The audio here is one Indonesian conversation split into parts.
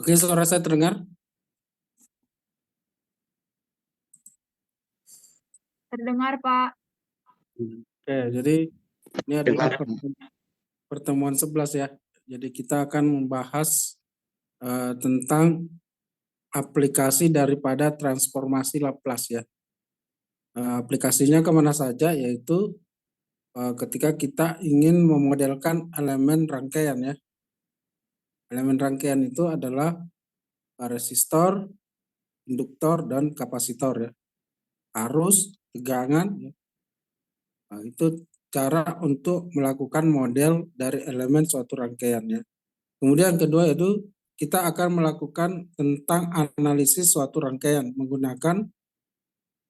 Oke, suara saya terdengar? Terdengar, Pak. Oke, jadi ini adalah pertemuan 11 ya. Jadi kita akan membahas tentang aplikasi daripada transformasi Laplace ya. Aplikasinya kemana saja, yaitu ketika kita ingin memodelkan elemen rangkaian ya. Elemen rangkaian itu adalah resistor, induktor, dan kapasitor ya. Arus, tegangan, ya. Nah, itu cara untuk melakukan model dari elemen suatu rangkaian ya. Kemudian yang kedua yaitu kita akan melakukan tentang analisis suatu rangkaian menggunakan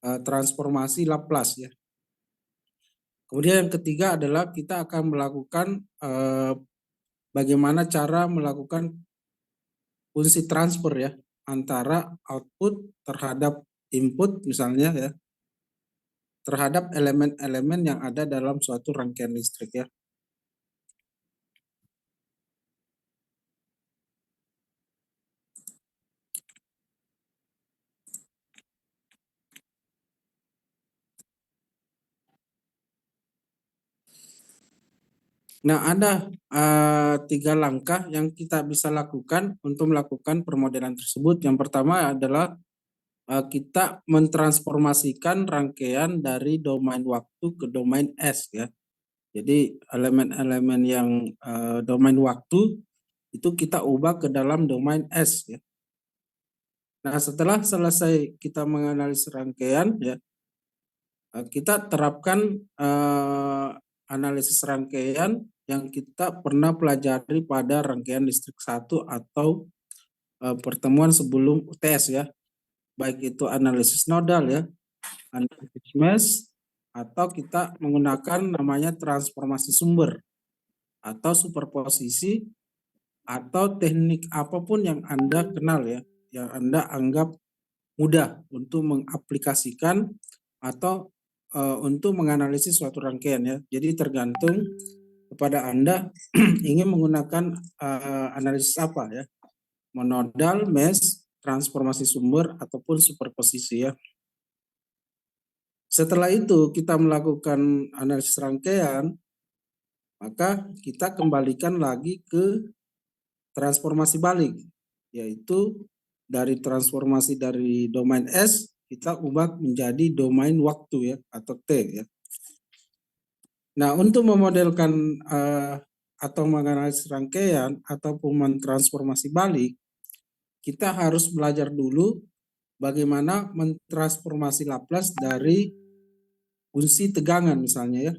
transformasi Laplace ya. Kemudian yang ketiga adalah kita akan melakukan bagaimana cara melakukan fungsi transfer ya antara output terhadap input misalnya ya, terhadap elemen-elemen yang ada dalam suatu rangkaian listrik ya. Nah, ada 3 langkah yang kita bisa lakukan untuk melakukan permodelan tersebut. Yang pertama adalah kita mentransformasikan rangkaian dari domain waktu ke domain S ya. Jadi elemen-elemen yang domain waktu itu kita ubah ke dalam domain S ya. Nah, setelah selesai kita menganalisis rangkaian ya, kita terapkan analisis rangkaian yang kita pernah pelajari pada rangkaian listrik 1 atau pertemuan sebelum UTS ya. baik itu analisis nodal ya, analisis mesh, atau kita menggunakan namanya transformasi sumber atau superposisi atau teknik apapun yang Anda kenal ya, yang Anda anggap mudah untuk mengaplikasikan atau untuk menganalisis suatu rangkaian ya. Jadi tergantung kepada Anda ingin menggunakan analisis apa ya, monodal, mesh, transformasi sumber ataupun superposisi ya. Setelah itu kita melakukan analisis rangkaian, maka kita kembalikan lagi ke transformasi balik, yaitu dari transformasi dari domain S kita ubah menjadi domain waktu ya atau T ya. Nah, untuk memodelkan atau menganalisis rangkaian ataupun mentransformasi balik, kita harus belajar dulu bagaimana mentransformasi Laplace dari fungsi tegangan misalnya ya.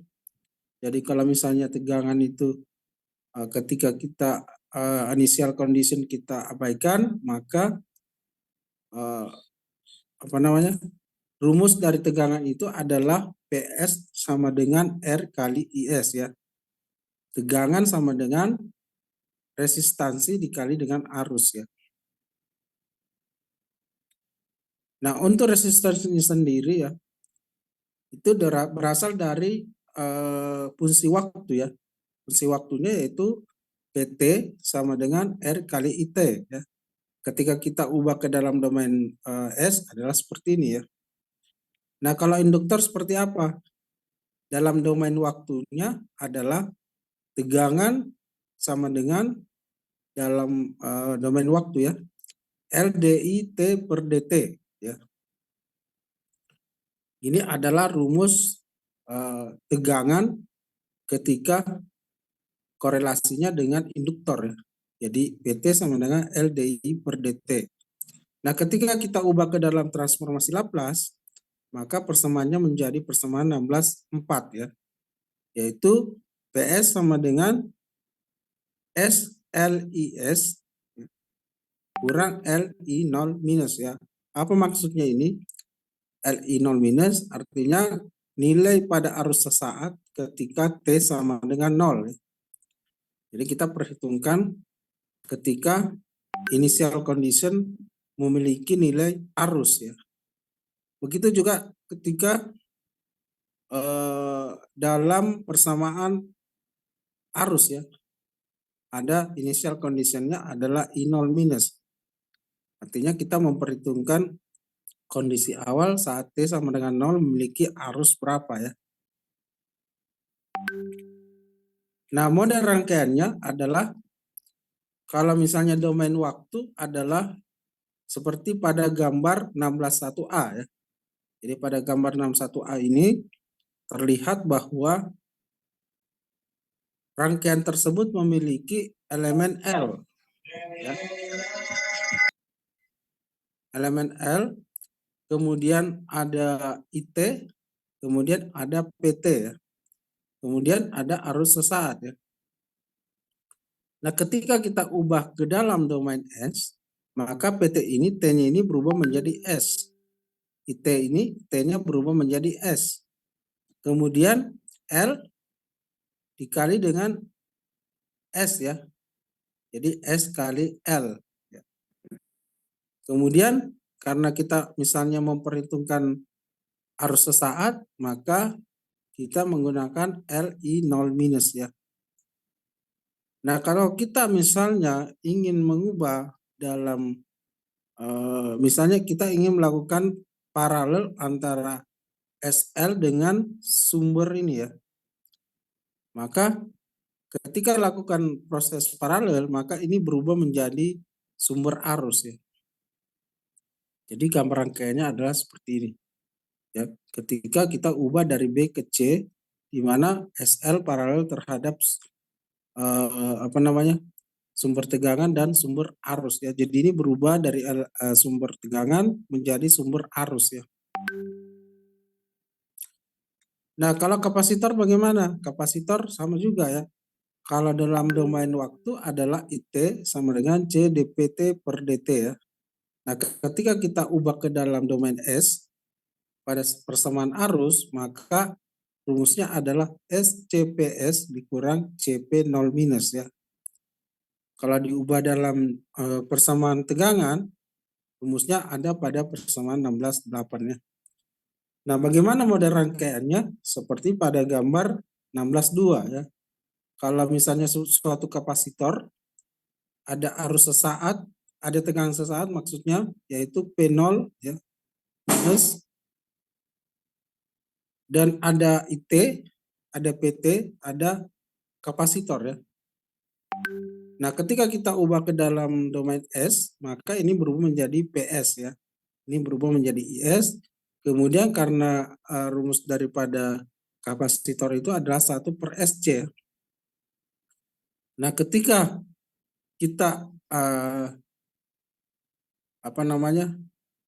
Jadi kalau misalnya tegangan itu ketika kita initial condition kita abaikan, maka rumus dari tegangan itu adalah PS sama dengan R kali IS ya. Tegangan sama dengan resistansi dikali dengan arus ya. Nah, untuk resistansinya sendiri ya, itu berasal dari fungsi waktu ya. Fungsi waktunya yaitu PT sama dengan R kali IT ya. Ketika kita ubah ke dalam domain S adalah seperti ini ya. Nah, kalau induktor seperti apa? Dalam domain waktunya adalah tegangan sama dengan dalam domain waktu ya, LDI T per DT ya. Ini adalah rumus tegangan ketika korelasinya dengan induktor ya. Jadi PT sama dengan LDI per DT. Nah, ketika kita ubah ke dalam transformasi Laplace, maka persamaannya menjadi persamaan 16/4 ya. Yaitu PS sama dengan SLIS kurang LI0 minus ya. Apa maksudnya ini? LI0 minus artinya nilai pada arus sesaat ketika T sama dengan 0. Jadi kita perhitungkan ketika initial condition memiliki nilai arus ya. Begitu juga ketika dalam persamaan arus ya, ada initial conditionnya adalah I0 minus. Artinya kita memperhitungkan kondisi awal saat T sama dengan 0 memiliki arus berapa ya. Nah, model rangkaiannya adalah kalau misalnya domain waktu adalah seperti pada gambar 16.1a ya. Jadi pada gambar 16.1a ini terlihat bahwa rangkaian tersebut memiliki elemen L ya. Elemen L, kemudian ada IT, kemudian ada PT ya. Kemudian ada arus sesaat ya. Nah, ketika kita ubah ke dalam domain S, maka PT ini T-nya ini berubah menjadi S. IT ini T-nya berubah menjadi S. Kemudian L dikali dengan S ya. Jadi S kali L. Kemudian karena kita misalnya memperhitungkan arus sesaat, maka kita menggunakan LI0 minus ya. Nah, kalau kita misalnya ingin mengubah dalam, misalnya kita ingin melakukan paralel antara SL dengan sumber ini ya. Maka ketika lakukan proses paralel, maka ini berubah menjadi sumber arus ya. Jadi gambar rangkaiannya adalah seperti ini. Ya, ketika kita ubah dari B ke C, di mana SL paralel terhadap sumber tegangan dan sumber arus ya. Jadi ini berubah dari sumber tegangan menjadi sumber arus ya. Nah, kalau kapasitor bagaimana? Kapasitor sama juga ya. Kalau dalam domain waktu adalah IT sama dengan C dPT per DT ya. Nah, ketika kita ubah ke dalam domain S pada persamaan arus, maka rumusnya adalah SCPS dikurang CP0 minus ya. Kalau diubah dalam persamaan tegangan, rumusnya ada pada persamaan 16/8 ya. Nah, bagaimana model rangkaiannya? Seperti pada gambar 16/2 ya. Kalau misalnya suatu kapasitor ada arus sesaat, ada tegangan sesaat maksudnya, yaitu P0 ya, minus, dan ada IT, ada PT, ada kapasitor ya. Nah, ketika kita ubah ke dalam domain S, maka ini berubah menjadi PS ya. Ini berubah menjadi IS. Kemudian karena rumus daripada kapasitor itu adalah 1/SC. Nah, ketika kita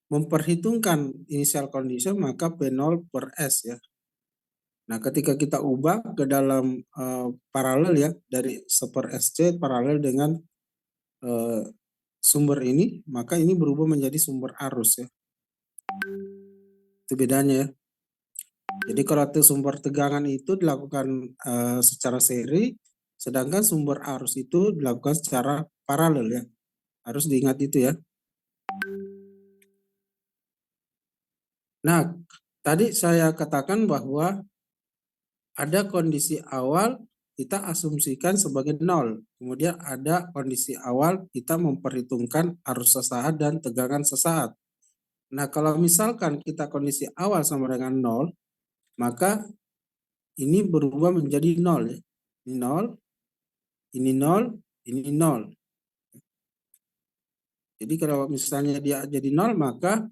memperhitungkan initial condition, maka P0/S ya. Nah, ketika kita ubah ke dalam paralel ya, dari 1/SC paralel dengan sumber ini, maka ini berubah menjadi sumber arus ya. Itu bedanya ya. Jadi kalau sumber tegangan itu dilakukan secara seri, sedangkan sumber arus itu dilakukan secara paralel ya. Harus diingat itu ya. Nah, tadi saya katakan bahwa ada kondisi awal kita asumsikan sebagai 0. Kemudian ada kondisi awal kita memperhitungkan arus sesaat dan tegangan sesaat. Nah, kalau misalkan kita kondisi awal sama dengan 0, maka ini berubah menjadi 0 ya. Ini 0, ini 0, ini 0. Jadi kalau misalnya dia jadi 0, maka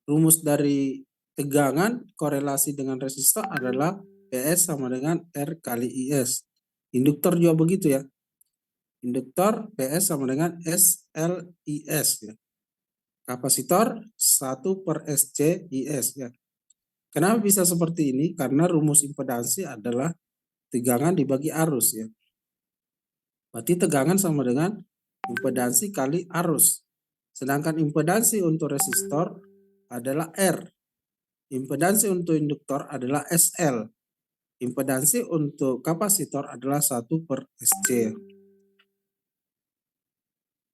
rumus dari tegangan korelasi dengan resistor adalah PS sama dengan R kali IS. Induktor juga begitu ya. Induktor PS sama dengan SLIS ya. Kapasitor 1/SC IS ya. Kenapa bisa seperti ini? Karena rumus impedansi adalah tegangan dibagi arus ya. Berarti tegangan sama dengan impedansi kali arus. Sedangkan impedansi untuk resistor adalah R. Impedansi untuk induktor adalah SL. Impedansi untuk kapasitor adalah 1/SC.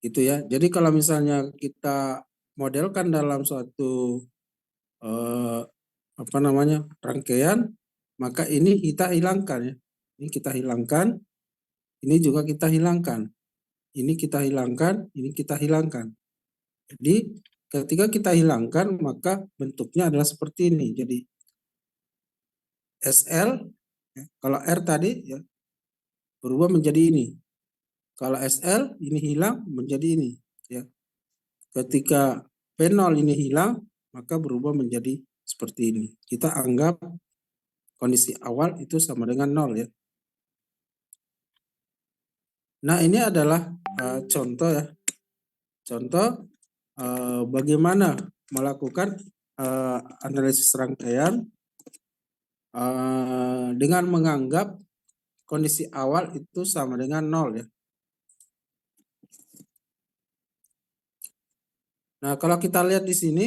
Gitu ya. Jadi kalau misalnya kita modelkan dalam suatu rangkaian, maka ini kita hilangkan ya. Ini kita hilangkan, ini juga kita hilangkan. Ini kita hilangkan, ini kita hilangkan. Jadi ketika kita hilangkan, maka bentuknya adalah seperti ini. Jadi SL, ya, kalau R tadi ya, berubah menjadi ini. Kalau SL ini hilang menjadi ini. Ya. Ketika P0 ini hilang, maka berubah menjadi seperti ini. Kita anggap kondisi awal itu sama dengan 0 ya. Nah, ini adalah contoh ya. Contoh bagaimana melakukan analisis rangkaian dengan menganggap kondisi awal itu sama dengan 0 ya. Nah, kalau kita lihat di sini,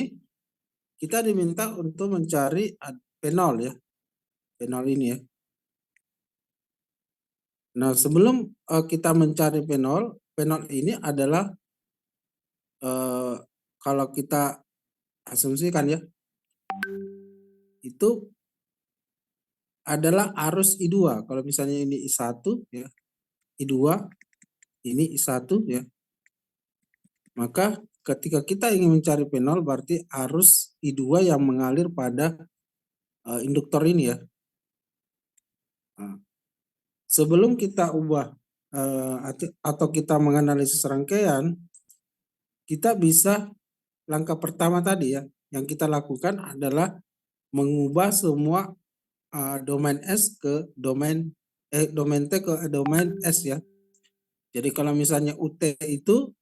kita diminta untuk mencari P0 ya. P0 ini ya. Nah, sebelum kita mencari P0, P0 ini adalah kalau kita asumsikan ya, itu adalah arus I2. Kalau misalnya ini I1 ya, I2, ini I1 ya. Maka ketika kita ingin mencari P0 berarti arus I2 yang mengalir pada induktor ini ya. Nah, sebelum kita ubah atau kita menganalisis rangkaian, kita bisa langkah pertama tadi ya, yang kita lakukan adalah mengubah semua domain S ke domain T ke domain S ya. Jadi kalau misalnya UT itu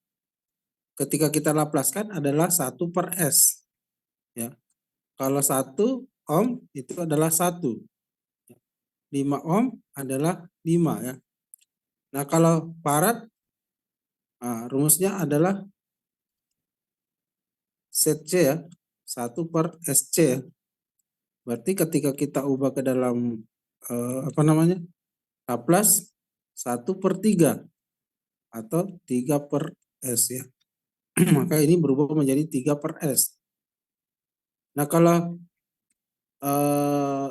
ketika kita laplaskan adalah 1/S ya. Kalau 1 ohm itu adalah 1. 5 ohm adalah 5 ya. Nah, kalau farad rumusnya adalah set C ya. 1 per SC ya. Berarti ketika kita ubah ke dalam Laplace 1 per 3 atau 3 per S ya. Maka ini berubah menjadi 3 per S. Nah kalau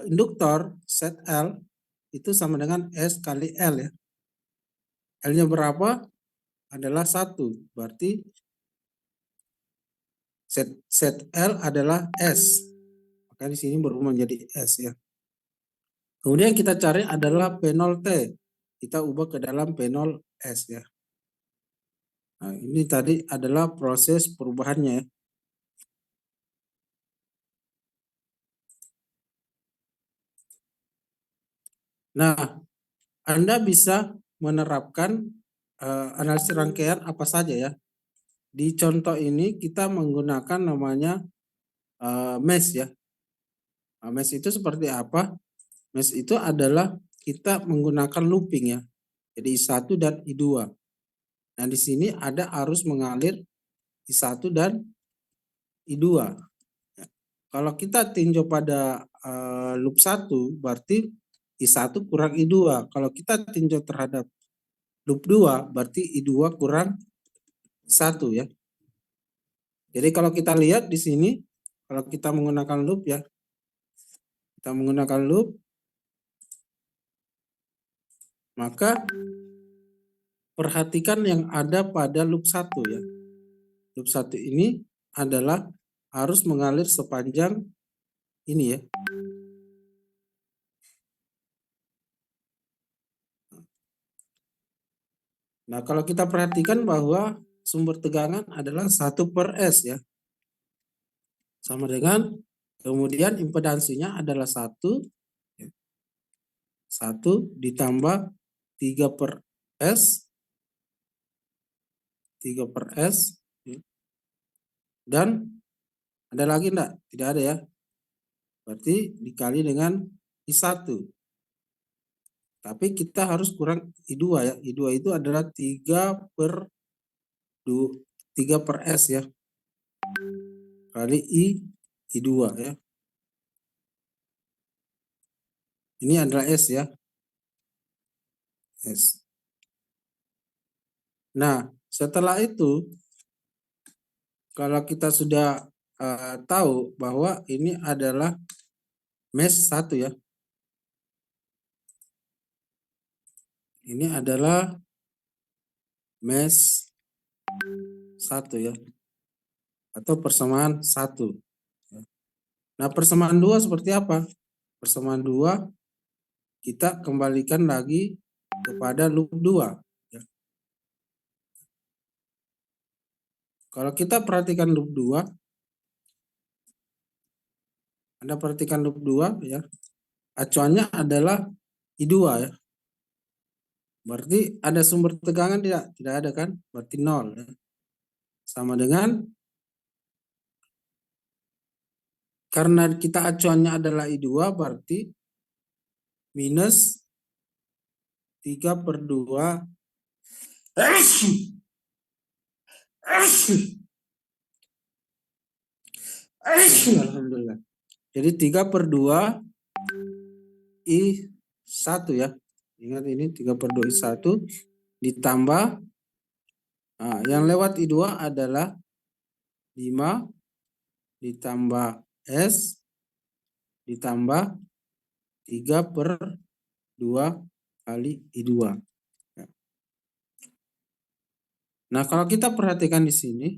induktor set L itu sama dengan S kali L ya. L-nya berapa? Adalah 1. Berarti set L adalah S. Maka di sini berubah menjadi S ya. Kemudian kita cari adalah P0T. Kita ubah ke dalam P0S ya. Nah, ini tadi adalah proses perubahannya ya. Nah, Anda bisa menerapkan analisis rangkaian apa saja ya. Di contoh ini kita menggunakan namanya mesh ya. Nah, mesh itu seperti apa? Mesh itu adalah kita menggunakan looping ya. Jadi I1 dan I2. Nah, di sini ada arus mengalir I1 dan I2. Ya. Kalau kita tinjau pada loop 1 berarti I1 kurang I2. Kalau kita tinjau terhadap loop 2 berarti I2 kurang 1 ya. Jadi kalau kita lihat di sini kalau kita menggunakan loop ya. Kita menggunakan loop maka perhatikan yang ada pada loop 1 ya. Loop 1 ini adalah arus mengalir sepanjang ini ya. Nah, kalau kita perhatikan bahwa sumber tegangan adalah 1 per S ya. Sama dengan kemudian impedansinya adalah 1 ditambah 3 per S 3 per S dan ada lagi enggak? Tidak ada ya. Berarti dikali dengan I1. Tapi kita harus kurang I2 ya. I2 itu adalah 3 per S ya. Kali I2 ya. Ini adalah S ya. S. Nah, setelah itu kalau kita sudah tahu bahwa ini adalah mesh 1 ya. Ini adalah mesh 1 ya. Atau persamaan 1. Nah, persamaan 2 seperti apa? Persamaan 2 kita kembalikan lagi kepada loop 2. Ya. Kalau kita perhatikan loop 2, Anda perhatikan loop 2 ya. Acuannya adalah I2 ya. Berarti ada sumber tegangan tidak? Tidak ada kan? Berarti 0 ya. Sama dengan karena kita acuannya adalah I2 berarti minus 3 per 2 Alhamdulillah. Jadi 3 per 2 I1 ya. Ingat ini 3 per 2 I1 ditambah yang lewat I2 adalah 5 ditambah S ditambah 3 per 2 kali I2. Nah, kalau kita perhatikan di sini,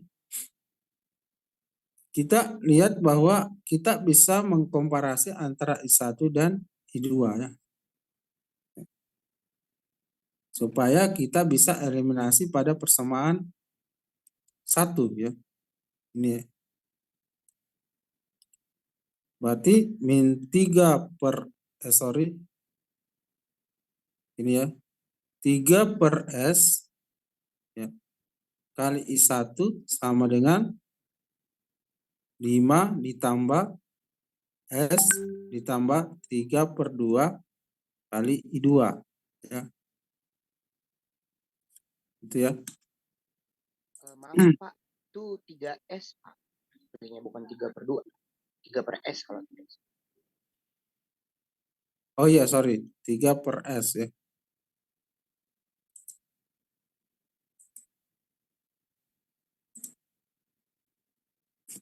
kita lihat bahwa kita bisa mengkomparasi antara I1 dan I2 ya. Supaya kita bisa eliminasi pada persamaan 1 ya. Ini berarti min 3 per ini ya. 3 per S ya, kali I1 sama dengan 5 ditambah S ditambah 3 per 2 kali I2 ya. Itu ya. Maaf Pak, itu 3S Pak. Artinya bukan 3/2, 3/S kalau tidak. Oh iya, sorry, 3/S ya.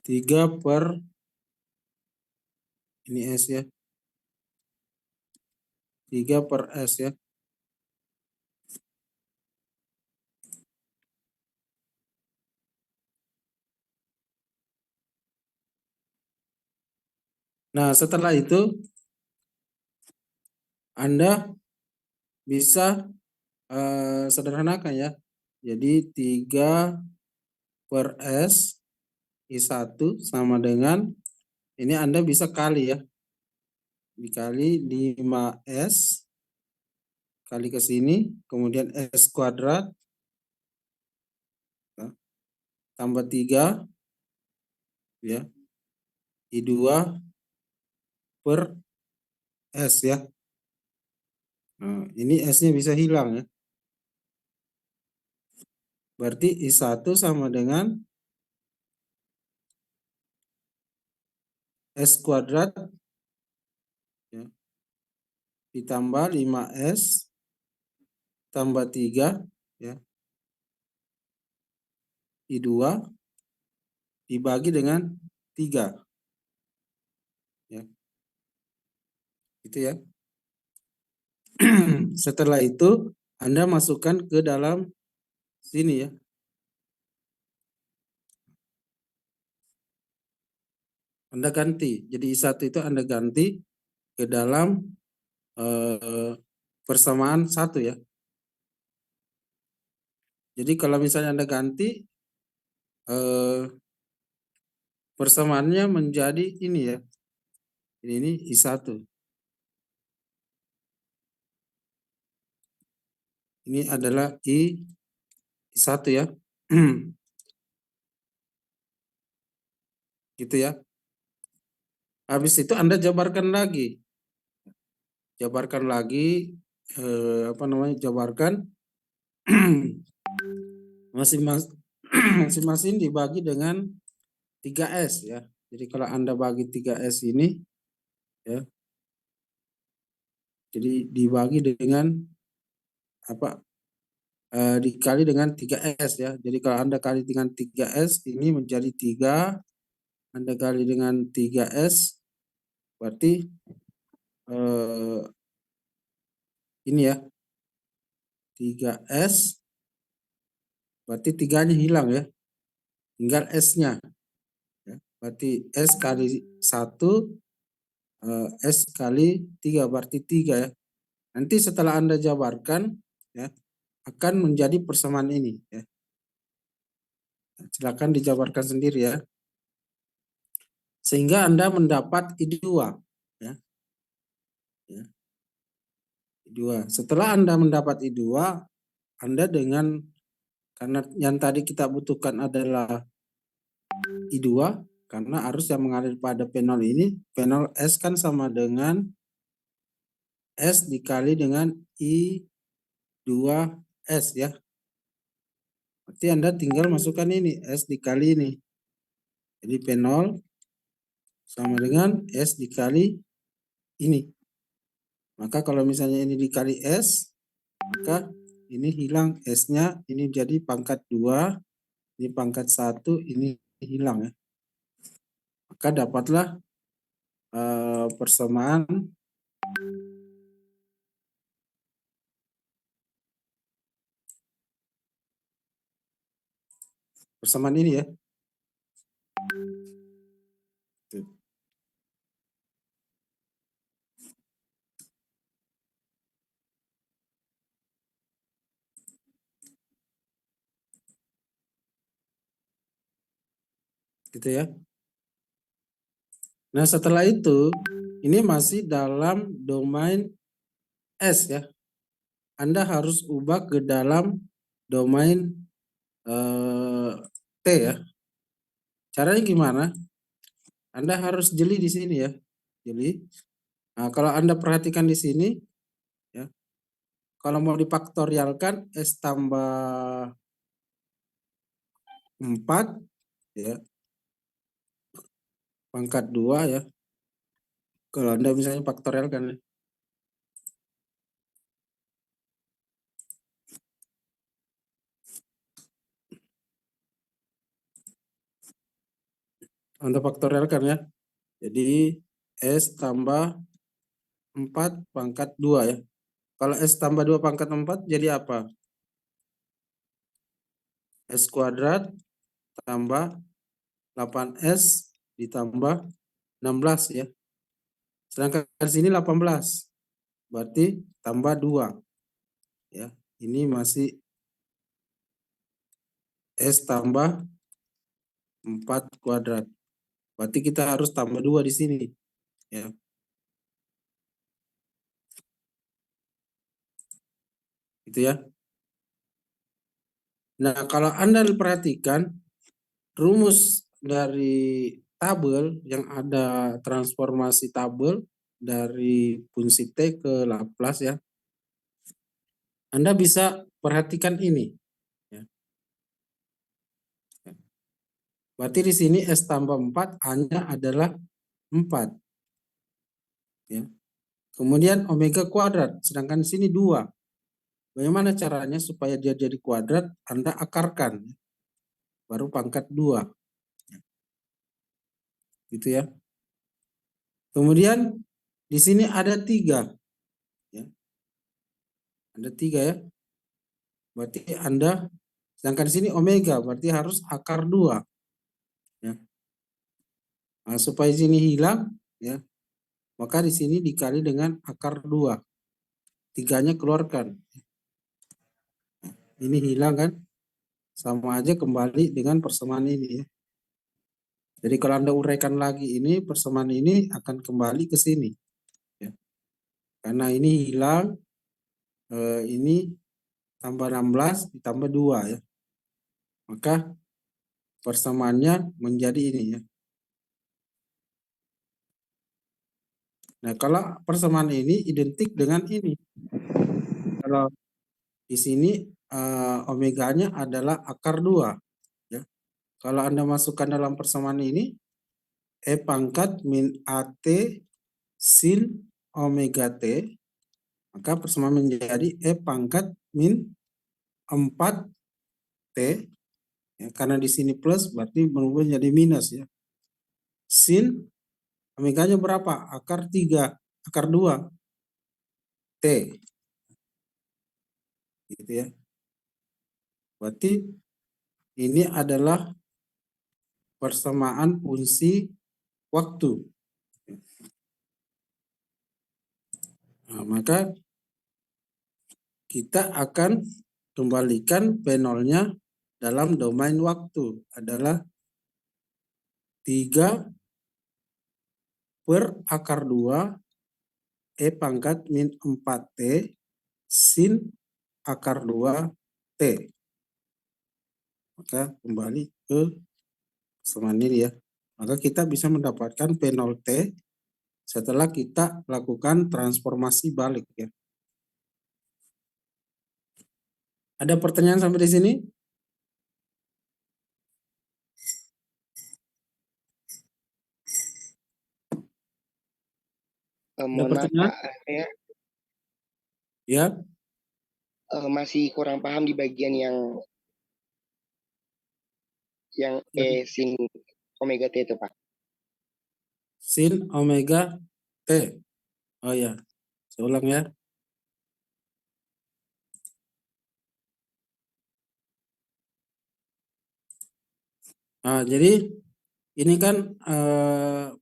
Tiga per ini S ya. 3/S ya. Nah, setelah itu Anda bisa sederhanakan ya. Jadi 3/S I1 sama dengan, ini Anda bisa kali ya. Dikali 5S kali ke sini, kemudian S kuadrat tambah 3 ya, I2 per S ya. Nah, ini S-nya bisa hilang ya. Berarti I1 sama dengan S kuadrat ya, ditambah 5S tambah 3 ya, I2 dibagi dengan 3 ya. Gitu ya. Setelah itu Anda masukkan ke dalam sini ya. Anda ganti. Jadi I1 itu Anda ganti ke dalam persamaan 1 ya. Jadi kalau misalnya Anda ganti persamaannya menjadi ini ya. Ini I1. Ini adalah I1 ya. Gitu ya. Habis itu Anda jabarkan lagi. Jabarkan lagi jabarkan masing-masing dibagi dengan 3S ya. Jadi kalau Anda bagi 3S ini ya. Jadi dibagi dengan dikali dengan 3S ya. Jadi kalau Anda kali dengan 3S ini menjadi 3, Anda kali dengan 3S berarti ini ya, 3S berarti 3-nya hilang ya, tinggal S-nya ya. Berarti S kali 1 S kali 3 berarti 3 ya. Nanti setelah Anda jabarkan ya, akan menjadi persamaan ini ya. Silakan dijabarkan sendiri ya. Sehingga Anda mendapat I2 ya. Ya. I2. Setelah Anda mendapat I2, Anda dengan, karena yang tadi kita butuhkan adalah I2, karena arus yang mengalir pada penol ini, penol S kan sama dengan S dikali dengan I2S ya. Berarti Anda tinggal masukkan ini, S dikali ini. Jadi penol sama dengan S dikali ini. Maka kalau misalnya ini dikali S, maka ini hilang S-nya, ini jadi pangkat 2, ini pangkat 1, ini hilang ya. Maka dapatlah persamaan ini ya. Gitu ya. Nah, setelah itu ini masih dalam domain S ya. Anda harus ubah ke dalam domain T ya. Caranya gimana? Anda harus jeli di sini ya. Jeli. Nah, kalau Anda perhatikan di sini ya. Kalau mau difaktorialkan S tambah 4 ya. pangkat 2 ya. Kalau Anda misalnya faktorial kan. Anda faktorial kan ya. Jadi S tambah 4 pangkat 2 ya. Kalau S tambah 2 pangkat 4 jadi apa? S kuadrat tambah 8S ditambah 16 ya. Sedangkan di sini 18. Berarti tambah 2. Ya. Ini masih S tambah 4 kuadrat. Berarti kita harus tambah 2 di sini. Ya. Gitu ya. Nah, kalau Anda perhatikan rumus dari tabel yang ada transformasi tabel dari fungsi T ke Laplace ya. Anda bisa perhatikan ini. Ya. Berarti di sini S tambah 4 hanya adalah 4. Ya. Kemudian omega kuadrat, sedangkan di sini 2. Bagaimana caranya supaya dia jadi kuadrat? Anda akarkan. Baru pangkat 2. Gitu ya. Kemudian di sini ada 3. Ya. Ada 3 ya. Berarti Anda, sedangkan di sini omega, berarti harus akar 2. Ya. Nah, supaya di sini hilang, ya, maka di sini dikali dengan akar 2. 3-nya keluarkan. Ini hilang kan? Sama aja kembali dengan persamaan ini ya. Jadi kalau Anda uraikan lagi ini, persamaan ini akan kembali ke sini. Ya. Karena ini hilang, ini tambah 16 ditambah 2 ya. Maka persamaannya menjadi ini ya. Nah, kalau persamaan ini identik dengan ini. Kalau di sini omeganya adalah akar 2 ya. Kalau Anda masukkan dalam persamaan ini E pangkat min AT sin omega T, maka persamaan menjadi E pangkat min 4T ya, karena di sini plus berarti berubah jadi minus ya. Sin omeganya berapa? Akar 3, akar 2 T. Gitu ya. Berarti ini adalah persamaan fungsi waktu. Nah, maka kita akan kembalikan P0-nya dalam domain waktu adalah 3 per akar 2 E pangkat min 4T sin akar 2 T. Maka kembali ke persamaan ini ya. Maka kita bisa mendapatkan P0T setelah kita lakukan transformasi balik ya. Ada pertanyaan sampai di sini? Mohon maaf Pak, saya Ya. Masih kurang paham di bagian yang E sin omega T itu Pak. Sin omega T. Oh ya, saya ulang ya. Nah, jadi ini kan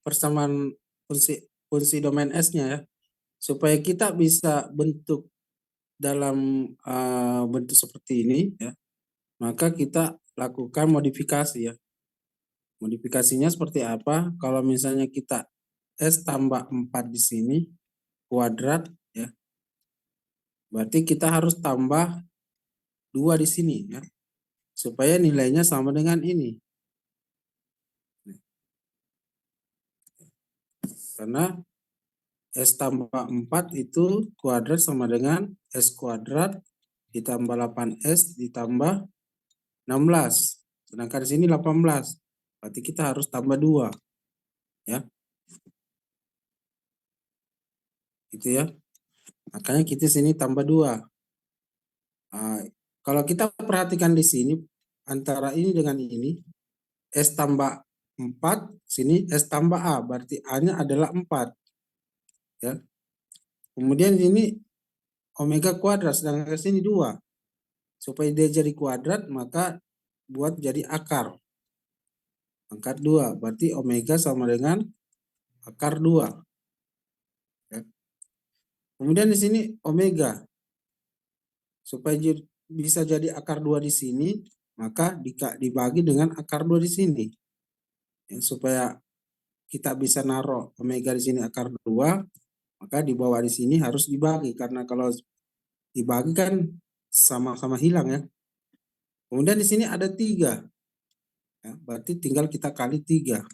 persamaan fungsi domain S-nya ya. Supaya kita bisa bentuk dalam bentuk seperti ini ya, maka kita lakukan modifikasi ya. Modifikasinya seperti apa? Kalau misalnya kita S tambah 4 di sini kuadrat ya. Berarti kita harus tambah 2 di sini ya. Supaya nilainya sama dengan ini. Karena S tambah 4 itu kuadrat sama dengan S kuadrat ditambah 8S ditambah 16. Sedangkan di sini 18. Berarti kita harus tambah 2. Ya. Gitu ya. Makanya kita sini tambah 2. Nah, kalau kita perhatikan di sini antara ini dengan ini, S tambah 4, sini S tambah A, berarti A-nya adalah 4. Ya. Kemudian ini omega kuadrat, sedangkan sini 2. Supaya dia jadi kuadrat, maka buat jadi akar. Angkat 2, berarti omega sama dengan akar 2. Ya. Kemudian di sini omega. Supaya bisa jadi akar 2 di sini, maka dibagi dengan akar 2 di sini. Ya, supaya kita bisa naruh omega di sini akar 2, maka di bawah di sini harus dibagi. Karena kalau dibagi kan sama-sama hilang ya. Kemudian di sini ada 3. Ya, berarti tinggal kita kali 3.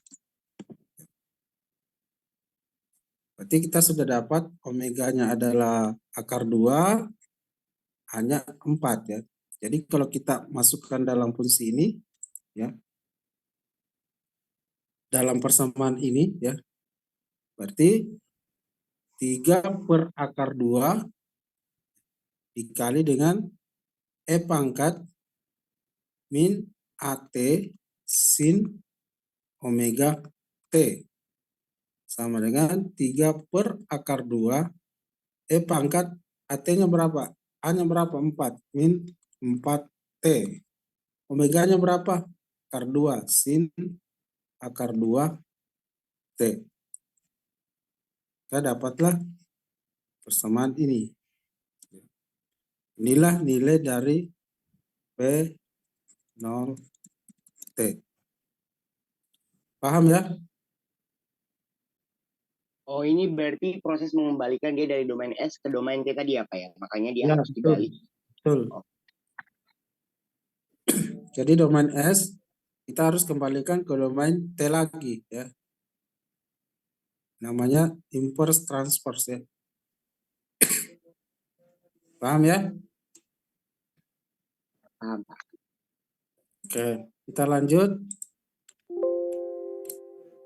Berarti kita sudah dapat omeganya adalah akar 2, hanya 4 ya. Jadi kalau kita masukkan dalam fungsi ini, ya, dalam persamaan ini ya, berarti 3 per akar 2 dikali dengan E pangkat min AT sin omega T. Sama dengan 3 per akar 2. E pangkat AT-nya berapa? A-nya berapa? 4. Min 4T. Omeganya berapa? Akar 2. Sin akar 2 T. Kita dapatlah persamaan ini. Inilah nilai dari P0T. Paham ya? Oh, ini berarti proses mengembalikan dia dari domain S ke domain T tadi apa ya? Makanya dia Ya, harus dibalik. Betul. Oh. Jadi domain S kita harus kembalikan ke domain T lagi ya. Namanya inverse transpose ya. Paham ya? Paham. Oke, kita lanjut.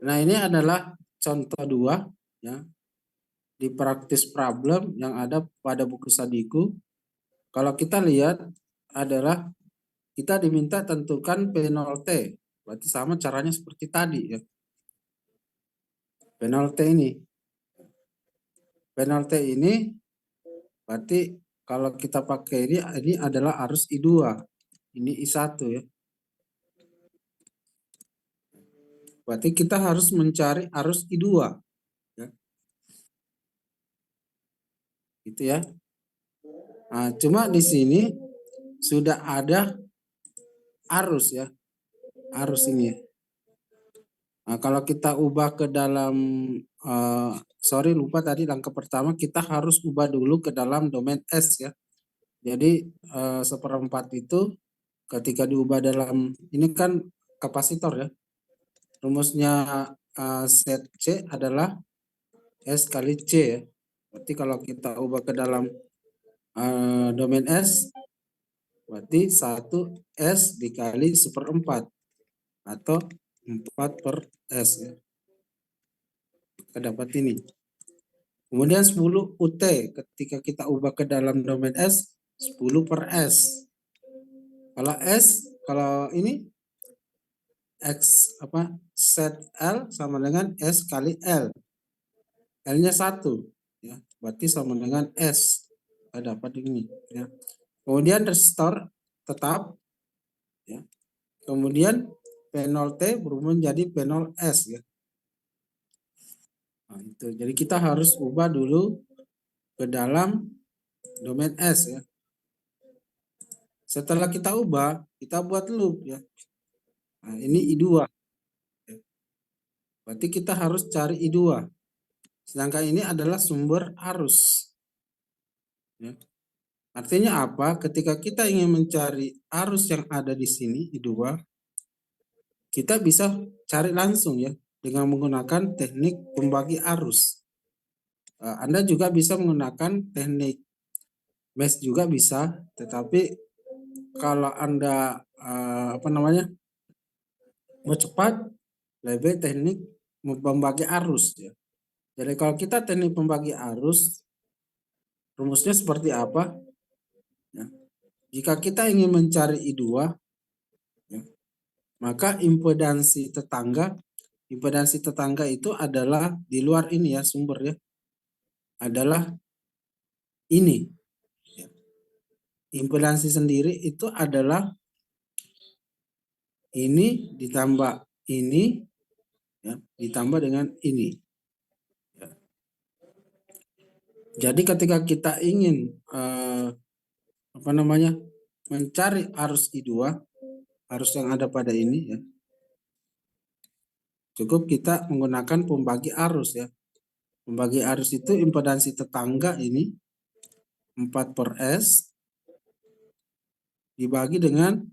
Nah, ini adalah contoh 2 ya. Di practice problem yang ada pada buku Sadiku. Kalau kita lihat adalah kita diminta tentukan P0T. Berarti sama caranya seperti tadi ya. P0T ini. P0T ini berarti kalau kita pakai ini adalah arus I2. Ini I1 ya. Berarti kita harus mencari arus I2. Ya. Gitu ya. Nah, cuma di sini sudah ada arus ya. Arus ini. Nah, kalau kita ubah ke dalam lupa tadi langkah pertama kita harus ubah dulu ke dalam domain S ya. Jadi 1/4 itu ketika diubah dalam ini kan kapasitor ya. Rumusnya set C adalah S kali C ya. Berarti kalau kita ubah ke dalam domain S berarti 1 S dikali 1/4 atau 4 per S ya. Kita dapat ini. Kemudian 10 UT ketika kita ubah ke dalam domain S 10 per S. Kalau ini X set L sama dengan S kali L. L-nya 1 ya. Berarti sama dengan S. Kita dapat ini ya. Kemudian resistor tetap ya. Kemudian P0T berubah menjadi P0S ya. Nah, itu. Jadi kita harus ubah dulu ke dalam domain S ya. Setelah kita ubah, kita buat loop ya. Nah, ini I2. Berarti kita harus cari I2. Sedangkan ini adalah sumber arus. Ya. Artinya apa? Ketika kita ingin mencari arus yang ada di sini, I2, kita bisa cari langsung ya dengan menggunakan teknik pembagi arus. Anda juga bisa menggunakan teknik mesh juga bisa, tetapi kalau Anda mau cepat, lebih teknik pembagi arus ya. Jadi kalau kita teknik pembagi arus, rumusnya seperti apa? Ya. Jika kita ingin mencari I2, ya, maka impedansi tetangga itu adalah di luar ini ya sumber ya, adalah ini. Ya. Impedansi sendiri itu adalah ini ditambah ini, ya, ditambah dengan ini. Ya. Jadi ketika kita ingin mencari arus I2, arus yang ada pada ini ya, cukup kita menggunakan pembagi arus ya. Pembagi arus itu impedansi tetangga ini 4/S dibagi dengan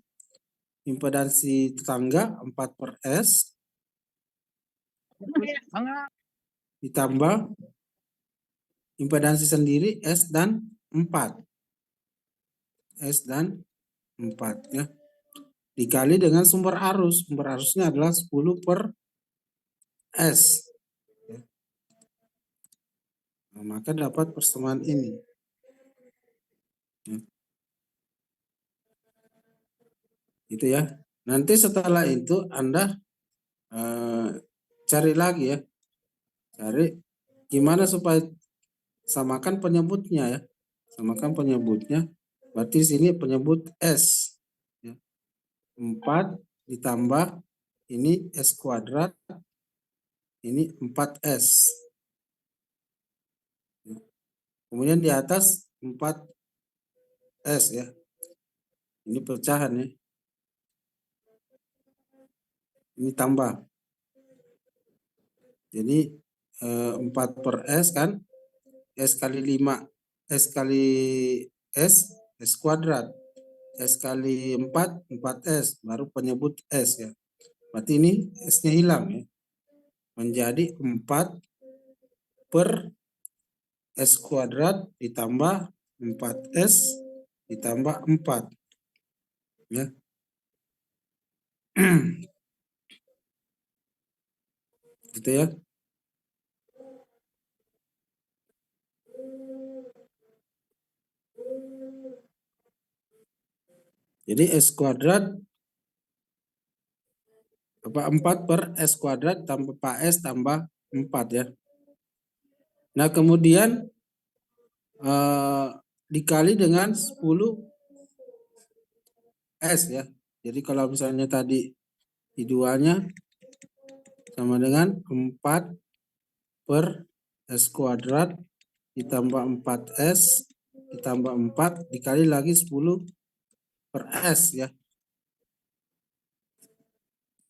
impedansi tetangga 4/S ditambah impedansi sendiri S dan 4. S dan 4 ya. Dikali dengan sumber arus. Sumber arusnya adalah 10/S. Ya. Nah, maka dapat persamaan ini. Ya. Itu ya. Nanti setelah itu Anda cari lagi ya. Cari gimana supaya samakan penyebutnya ya. Samakan penyebutnya. Berarti sini penyebut S. Ya. 4 ditambah ini S kuadrat. Ini 4S. Ya. Kemudian di atas 4S ya. Ini pecahan ya. Ini tambah. Jadi 4/S kan. S kali 5. S kali S. S kuadrat. S kali 4. 4S. Baru penyebut S ya. Berarti ini S-nya hilang ya. Menjadi 4/S kuadrat ditambah 4S ditambah 4. Ya. Gitu ya. Jadi S kuadrat 4/S kuadrat tambah S tambah 4 ya. Nah kemudian dikali dengan 10S ya. Jadi kalau misalnya tadi I2-nya sama dengan 4/S kuadrat ditambah 4S ditambah 4 dikali lagi 10/S ya.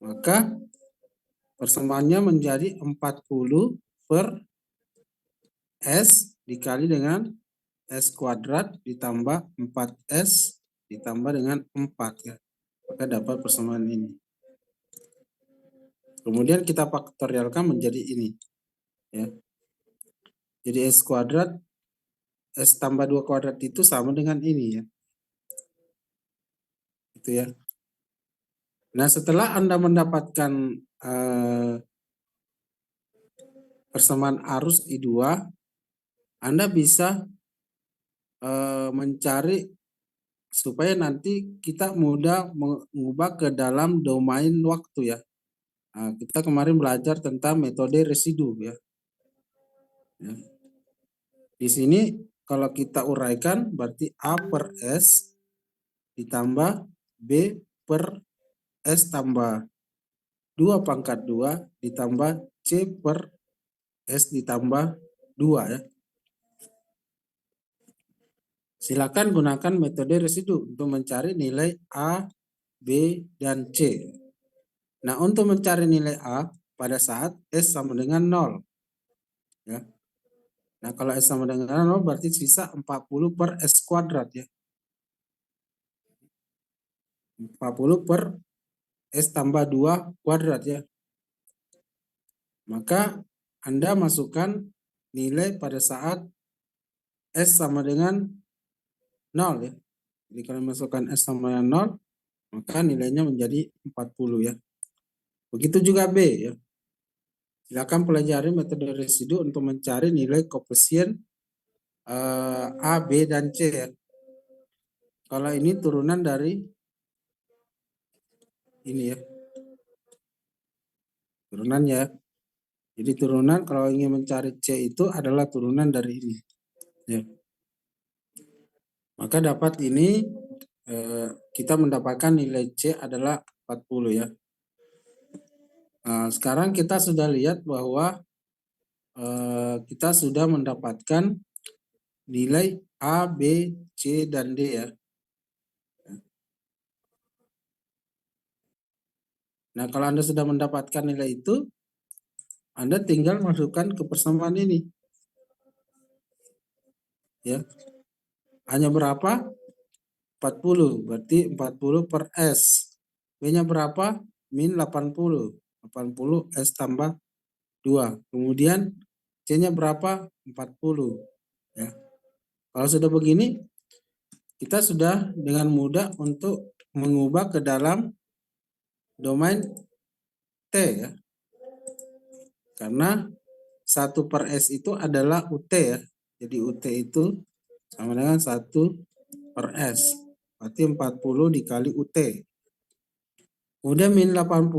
Maka persamaannya menjadi 40/S dikali dengan S kuadrat ditambah 4S ditambah dengan 4 ya. Maka dapat persamaan ini. Kemudian kita faktorialkan menjadi ini. Ya. Jadi S kuadrat, S tambah 2 kuadrat itu sama dengan ini ya. Itu ya. Nah setelah Anda mendapatkan persamaan arus I2, Anda bisa mencari supaya nanti kita mudah mengubah ke dalam domain waktu ya. Nah, kita kemarin belajar tentang metode residu ya. Ya. Di sini kalau kita uraikan berarti A/S ditambah B/S tambah 2/2 ditambah C/S ditambah 2 ya. Silakan gunakan metode residu untuk mencari nilai A, B, dan C. Nah, untuk mencari nilai A pada saat S sama dengan 0. Ya. Nah, kalau S sama dengan 0 berarti sisa 40/S kuadrat ya. 40/S tambah 2 kuadrat ya. Maka Anda masukkan nilai pada saat S sama dengan 0 ya. Jadi kalau masukkan S sama dengan 0, maka nilainya menjadi 40 ya. Begitu juga B ya. Silakan pelajari metode residu untuk mencari nilai koefisien A, B, dan C ya. Kalau ini turunan dari ini ya. Turunan ya. Jadi turunan kalau ingin mencari C itu adalah turunan dari ini. Ya. Maka dapat ini kita mendapatkan nilai C adalah 40 ya. Nah, sekarang kita sudah lihat bahwa kita sudah mendapatkan nilai A, B, C, dan D ya. Nah, kalau Anda sudah mendapatkan nilai itu, Anda tinggal masukkan ke persamaan ini. Ya. Hanya berapa? 40. Berarti 40 per S. B-nya berapa? Min 80. 80 S tambah 2. Kemudian C-nya berapa? 40. Ya. Kalau sudah begini, kita sudah dengan mudah untuk mengubah ke dalam domain T ya. Karena 1 per S itu adalah UT ya. Jadi UT itu sama dengan 1 per S. Berarti 40 dikali UT. Kemudian min 80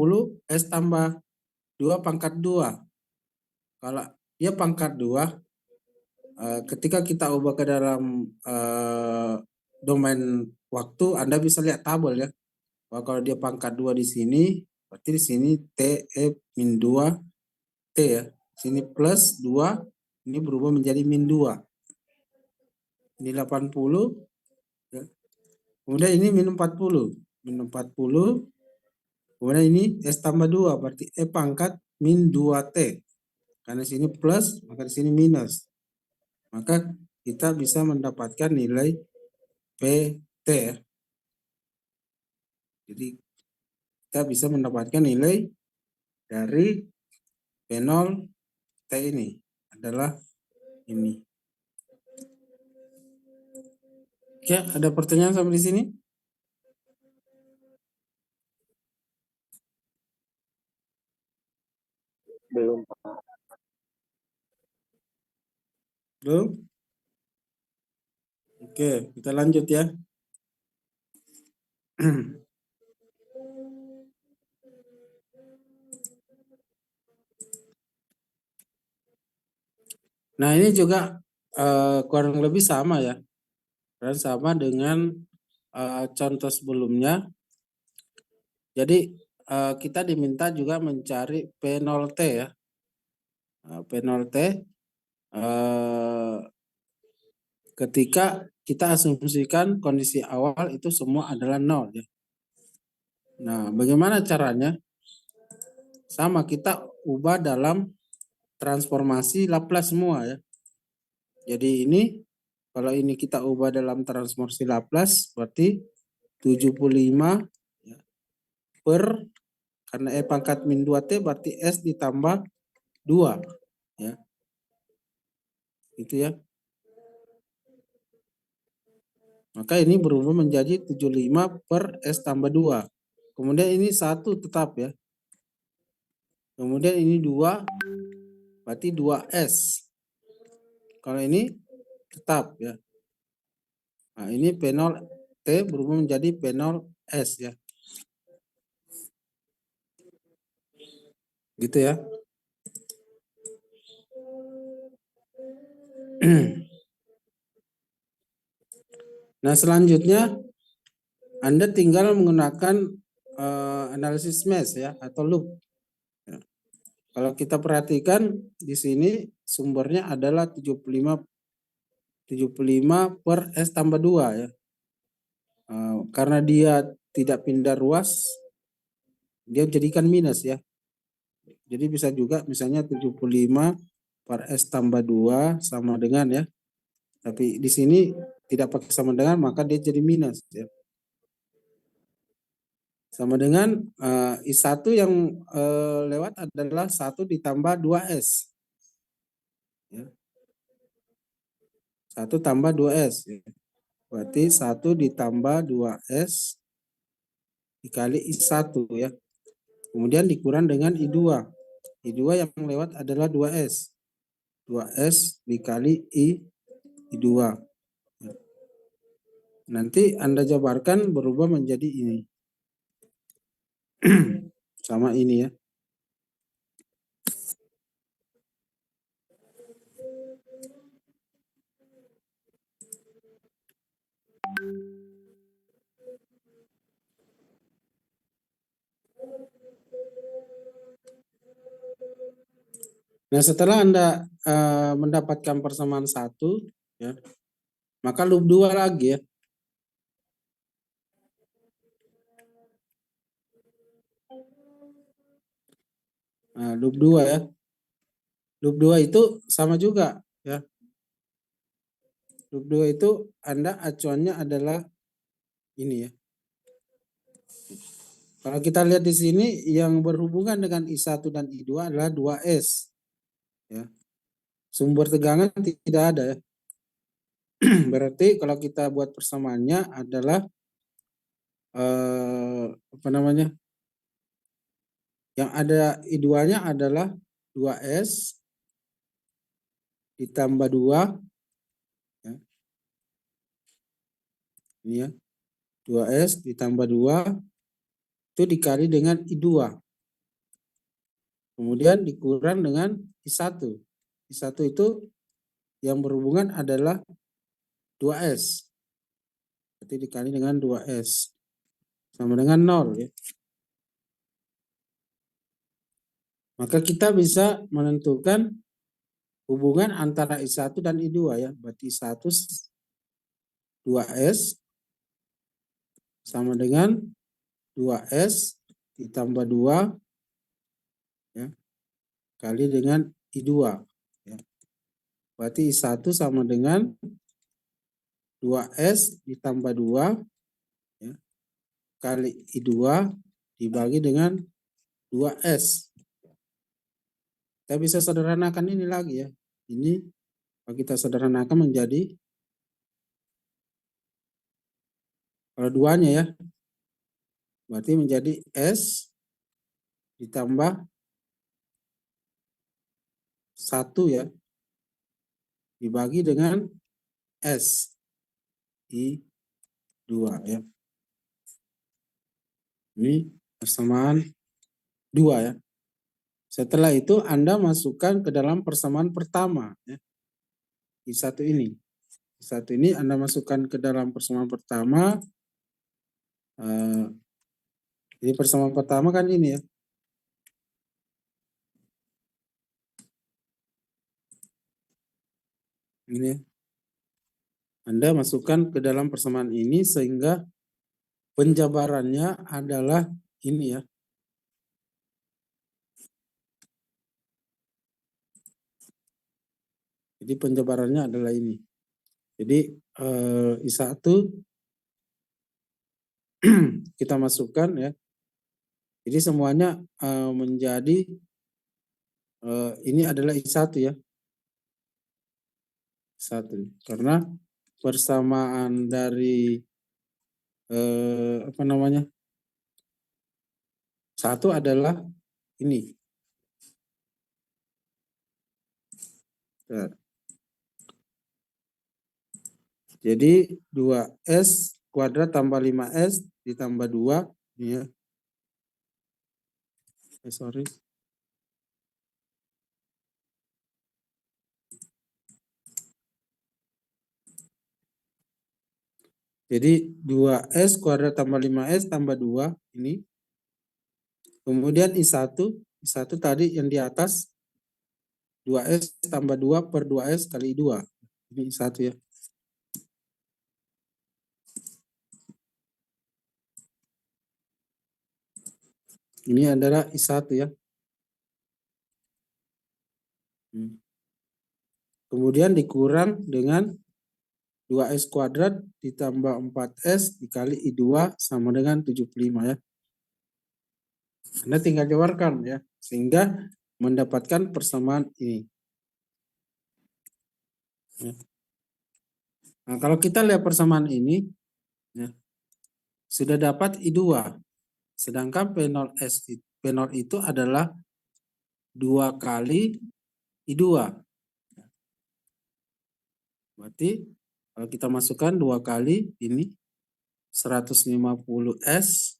S tambah 2 pangkat 2. Kalau dia pangkat 2, ketika kita ubah ke dalam domain waktu, Anda bisa lihat tabel ya. Bahwa kalau dia pangkat 2 di sini, berarti di sini T, E, min 2, T ya. Sini plus 2, ini berubah menjadi min 2. Ini 80. Ya. Kemudian ini min 40. Min 40. Kemudian ini S tambah 2, berarti E pangkat min 2T. Karena sini plus, maka di sini minus. Maka kita bisa mendapatkan nilai PT ya. Jadi kita bisa mendapatkan nilai dari P0 T ini adalah ini. Oke, ada pertanyaan sampai di sini? Belum, Pak. Belum? Oke, kita lanjut ya. Nah, ini juga kurang lebih sama ya. Dan sama dengan contoh sebelumnya. Jadi kita diminta juga mencari P0T ya. P0T ketika kita asumsikan kondisi awal itu semua adalah 0 ya. Nah, bagaimana caranya? Sama, kita ubah dalam transformasi Laplace semua ya. Jadi ini kalau ini kita ubah dalam transformasi Laplace berarti 75 ya, per karena E pangkat min 2T berarti S ditambah 2 ya. Itu ya. Maka ini berubah menjadi 75 per S tambah 2. Kemudian ini 1 tetap ya. Kemudian ini 2 berarti 2S. Kalau ini tetap ya. Nah, ini P0 T berubah menjadi P0 S ya. Gitu ya. Nah, selanjutnya Anda tinggal menggunakan analisis mesh ya atau loop. Ya. Kalau kita perhatikan di sini sumbernya adalah 75 per S tambah 2 ya. Karena dia tidak pindah ruas, dia jadikan minus ya. Jadi bisa juga misalnya 75 per S tambah 2 sama dengan ya. Tapi di sini tidak pakai sama dengan, maka dia jadi minus ya. Sama dengan I1 yang lewat adalah 1 ditambah 2S. Ya. 1 tambah 2S. Ya. Berarti 1 ditambah 2S dikali I1 ya. Kemudian dikurang dengan I2. I2 yang lewat adalah 2S. 2S dikali I2. Nanti Anda jabarkan berubah menjadi ini. Sama ini ya. Nah, setelah Anda mendapatkan persamaan 1, ya, maka loop 2 lagi ya. Nah, loop 2 ya. Loop 2 itu sama juga ya. Loop 2 itu Anda acuannya adalah ini ya. Kalau kita lihat di sini yang berhubungan dengan I1 dan I2 adalah 2S. Ya. Sumber tegangan tidak ada ya. Berarti kalau kita buat persamaannya adalah apa namanya? Yang ada I2-nya adalah 2S ditambah 2 ya. Ini ya. 2S ditambah 2 itu dikali dengan I2. Kemudian dikurang dengan I1. I1 itu yang berhubungan adalah 2S. Berarti dikali dengan 2S. Sama dengan 0 ya. Maka kita bisa menentukan hubungan antara I1 dan I2 ya. Berarti I1 2S sama dengan 2S ditambah 2 ya, kali dengan I2 ya. Berarti I1 sama dengan 2S ditambah 2 ya, kali I2 dibagi dengan 2S. Kita bisa sederhanakan ini lagi ya. Ini kalau kita sederhanakan menjadi, kalau duanya ya, berarti menjadi S ditambah 1 ya, dibagi dengan S I2 ya. Ini persamaan 2 ya. Setelah itu Anda masukkan ke dalam persamaan pertama ya. I1 ini. I1 ini Anda masukkan ke dalam persamaan pertama. Jadi persamaan pertama kan ini ya. Ini Anda masukkan ke dalam persamaan ini sehingga penjabarannya adalah ini ya. Jadi penjabarannya adalah ini. Jadi I1 kita masukkan ya. Jadi semuanya menjadi ini adalah I1 ya. I1. Karena persamaan dari apa namanya? 1 adalah ini. Jadi 2S kuadrat tambah 5S ditambah 2 ya. Sorry. Jadi 2S kuadrat tambah 5S tambah 2 ini. Kemudian I1 tadi yang di atas 2S tambah 2 per 2S kali 2. Ini I1 ya. Ini adalah I1 ya. Kemudian dikurang dengan 2S kuadrat ditambah 4S dikali I2 sama dengan 75 ya. Anda tinggal jabarkan ya. Sehingga mendapatkan persamaan ini. Ya. Nah, kalau kita lihat persamaan ini, ya, sudah dapat I2. Sedangkan P0 itu adalah 2 kali I2. Berarti kalau kita masukkan 2 kali ini 150S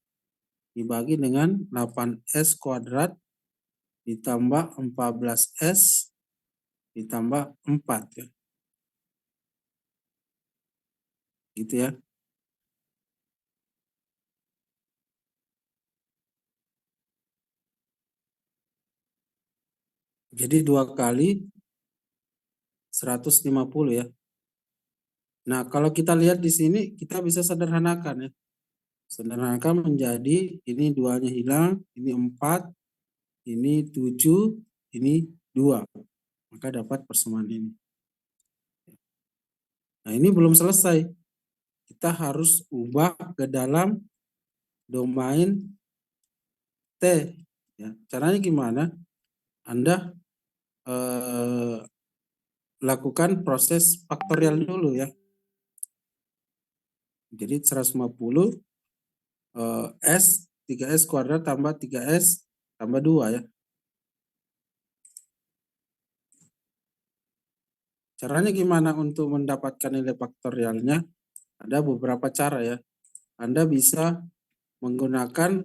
dibagi dengan 8S kuadrat ditambah 14S ditambah 4 ya. Gitu ya. Jadi 2 kali 150 ya. Nah, kalau kita lihat di sini kita bisa sederhanakan ya. Sederhanakan menjadi ini 2-nya hilang, ini 4, ini 7, ini 2. Maka dapat persamaan ini. Nah, ini belum selesai. Kita harus ubah ke dalam domain T. Ya, caranya gimana? Anda lakukan proses faktorial dulu ya. Jadi 150 S 3S kuadrat tambah 3S tambah 2 ya. Caranya gimana untuk mendapatkan nilai faktorialnya? Ada beberapa cara ya. Anda bisa menggunakan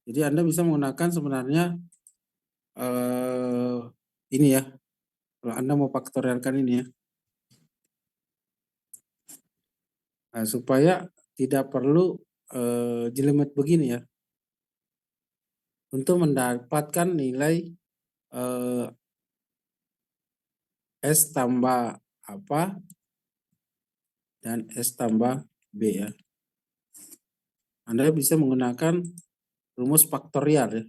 Anda bisa menggunakan sebenarnya ini ya. Kalau Anda mau faktorialkan ini ya. Nah, supaya tidak perlu jelimet begini ya. Untuk mendapatkan nilai S tambah apa dan S tambah B ya. Anda bisa menggunakan rumus faktorial ya.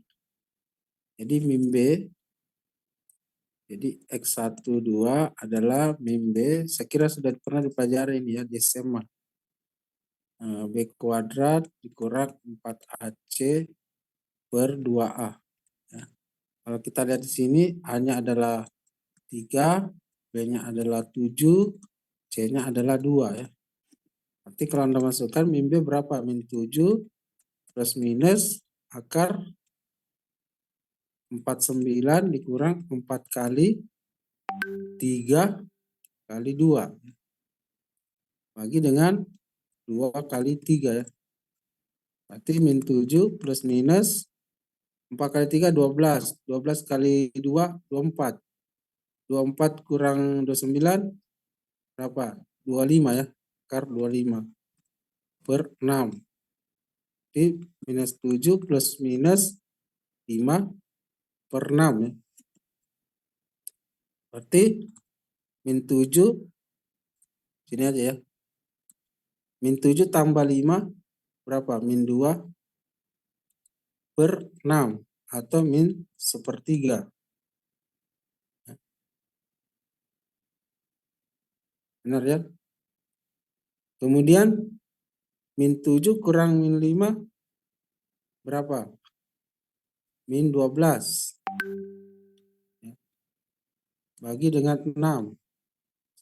Jadi min B, jadi X1, 2 adalah min B, saya kira sudah pernah dipelajari ini ya di SMA. B kuadrat dikurang 4AC per 2A. Ya. Kalau kita lihat di sini A-nya adalah 3, B-nya adalah 7, C-nya adalah 2 ya. Nanti kalau Anda masukkan min B berapa? Min 7 plus minus akar 49 dikurang 4 kali 3 kali 2. Bagi dengan 2 kali 3 ya. Berarti min 7 plus minus 4 kali 3 12. 12 kali 2 24. 24 kurang 29 berapa? 25 ya. Akar 25 per 6. Jadi minus 7 plus minus 5 per 6 ya. Berarti min 7 sini aja ya. Min 7 tambah 5 berapa? Min 2 per 6 atau min 1/3. Benar ya? Kemudian min 7 kurang min 5 berapa? Min 12. Bagi dengan 6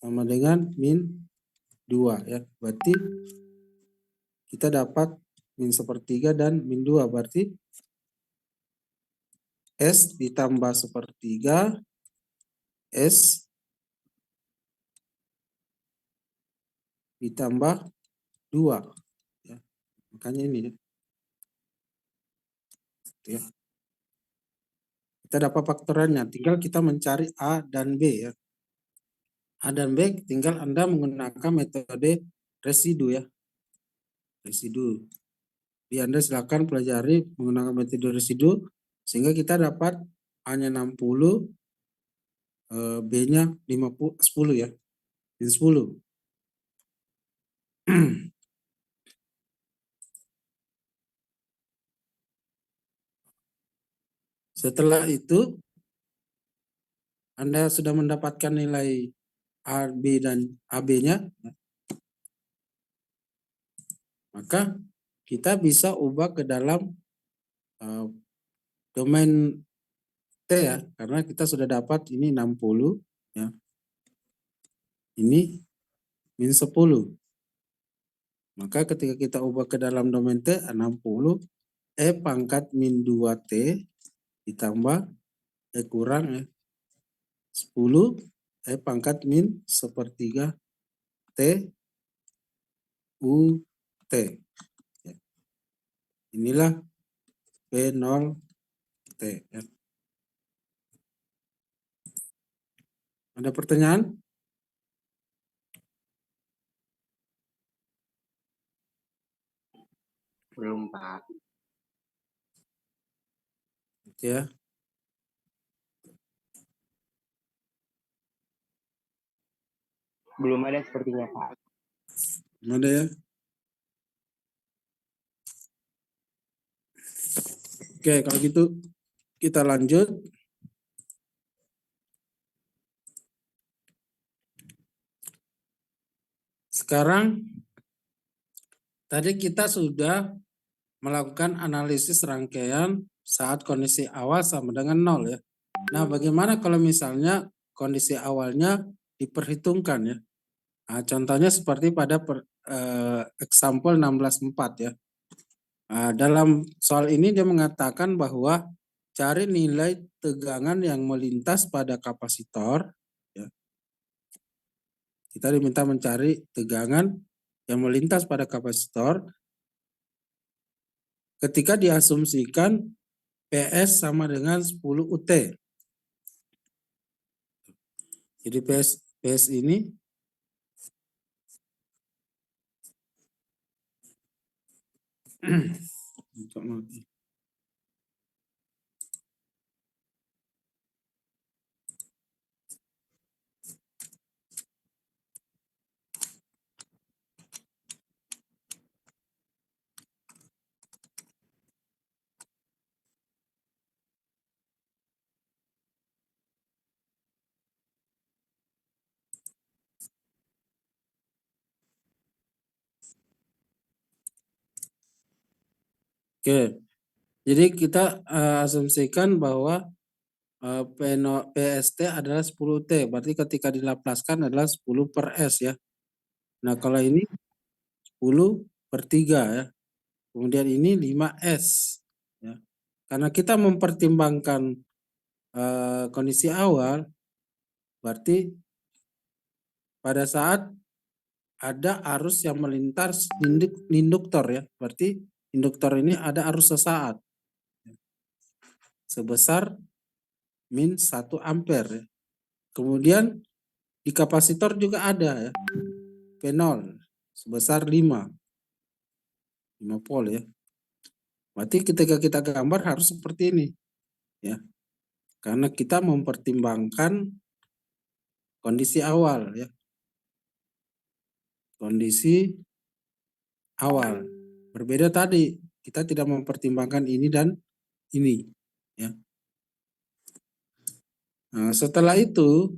sama dengan min 2 ya. Berarti kita dapat min 1/3 dan min 2. Berarti S ditambah 1/3 S ditambah 2 ya. Makanya ini ya. Kita dapat faktornya, tinggal kita mencari A dan B ya. A dan B tinggal Anda menggunakan metode residu ya. Residu. Jadi Anda silakan pelajari menggunakan metode residu sehingga kita dapat A-nya 60, B-nya 10 ya. Min 10. Setelah itu Anda sudah mendapatkan nilai A, B dan AB-nya, maka kita bisa ubah ke dalam domain T ya, karena kita sudah dapat ini 60 ya. Ini min 10. Maka ketika kita ubah ke dalam domain T 60 E pangkat min 2T ditambah E kurang 10 E pangkat min 1/3 T U T. Inilah P0T. Ada pertanyaan? Belum, Pak. Ya. Belum ada sepertinya, Pak. Ada ya? Oke, kalau gitu kita lanjut. Sekarang tadi kita sudah melakukan analisis rangkaian saat kondisi awal sama dengan 0 ya. Nah, bagaimana kalau misalnya kondisi awalnya diperhitungkan ya? Nah, contohnya seperti pada example 16.4 ya. Nah, dalam soal ini dia mengatakan bahwa cari nilai tegangan yang melintas pada kapasitor. Ya. Kita diminta mencari tegangan yang melintas pada kapasitor ketika diasumsikan PS sama dengan 10 UT. Jadi PS ini Oke, jadi kita asumsikan bahwa PST adalah 10T, berarti ketika dilaplaskan adalah 10 per S ya. Nah kalau ini 10 per 3 ya, kemudian ini 5S ya. Karena kita mempertimbangkan kondisi awal, berarti pada saat ada arus yang melintas induktor ya, berarti induktor ini ada arus sesaat sebesar min 1 ampere ya. Kemudian di kapasitor juga ada ya, P0 sebesar 5 volt ya. Berarti ketika kita gambar harus seperti ini ya. Karena kita mempertimbangkan kondisi awal ya. Kondisi awal. Berbeda tadi, kita tidak mempertimbangkan ini dan ini ya. Nah, setelah itu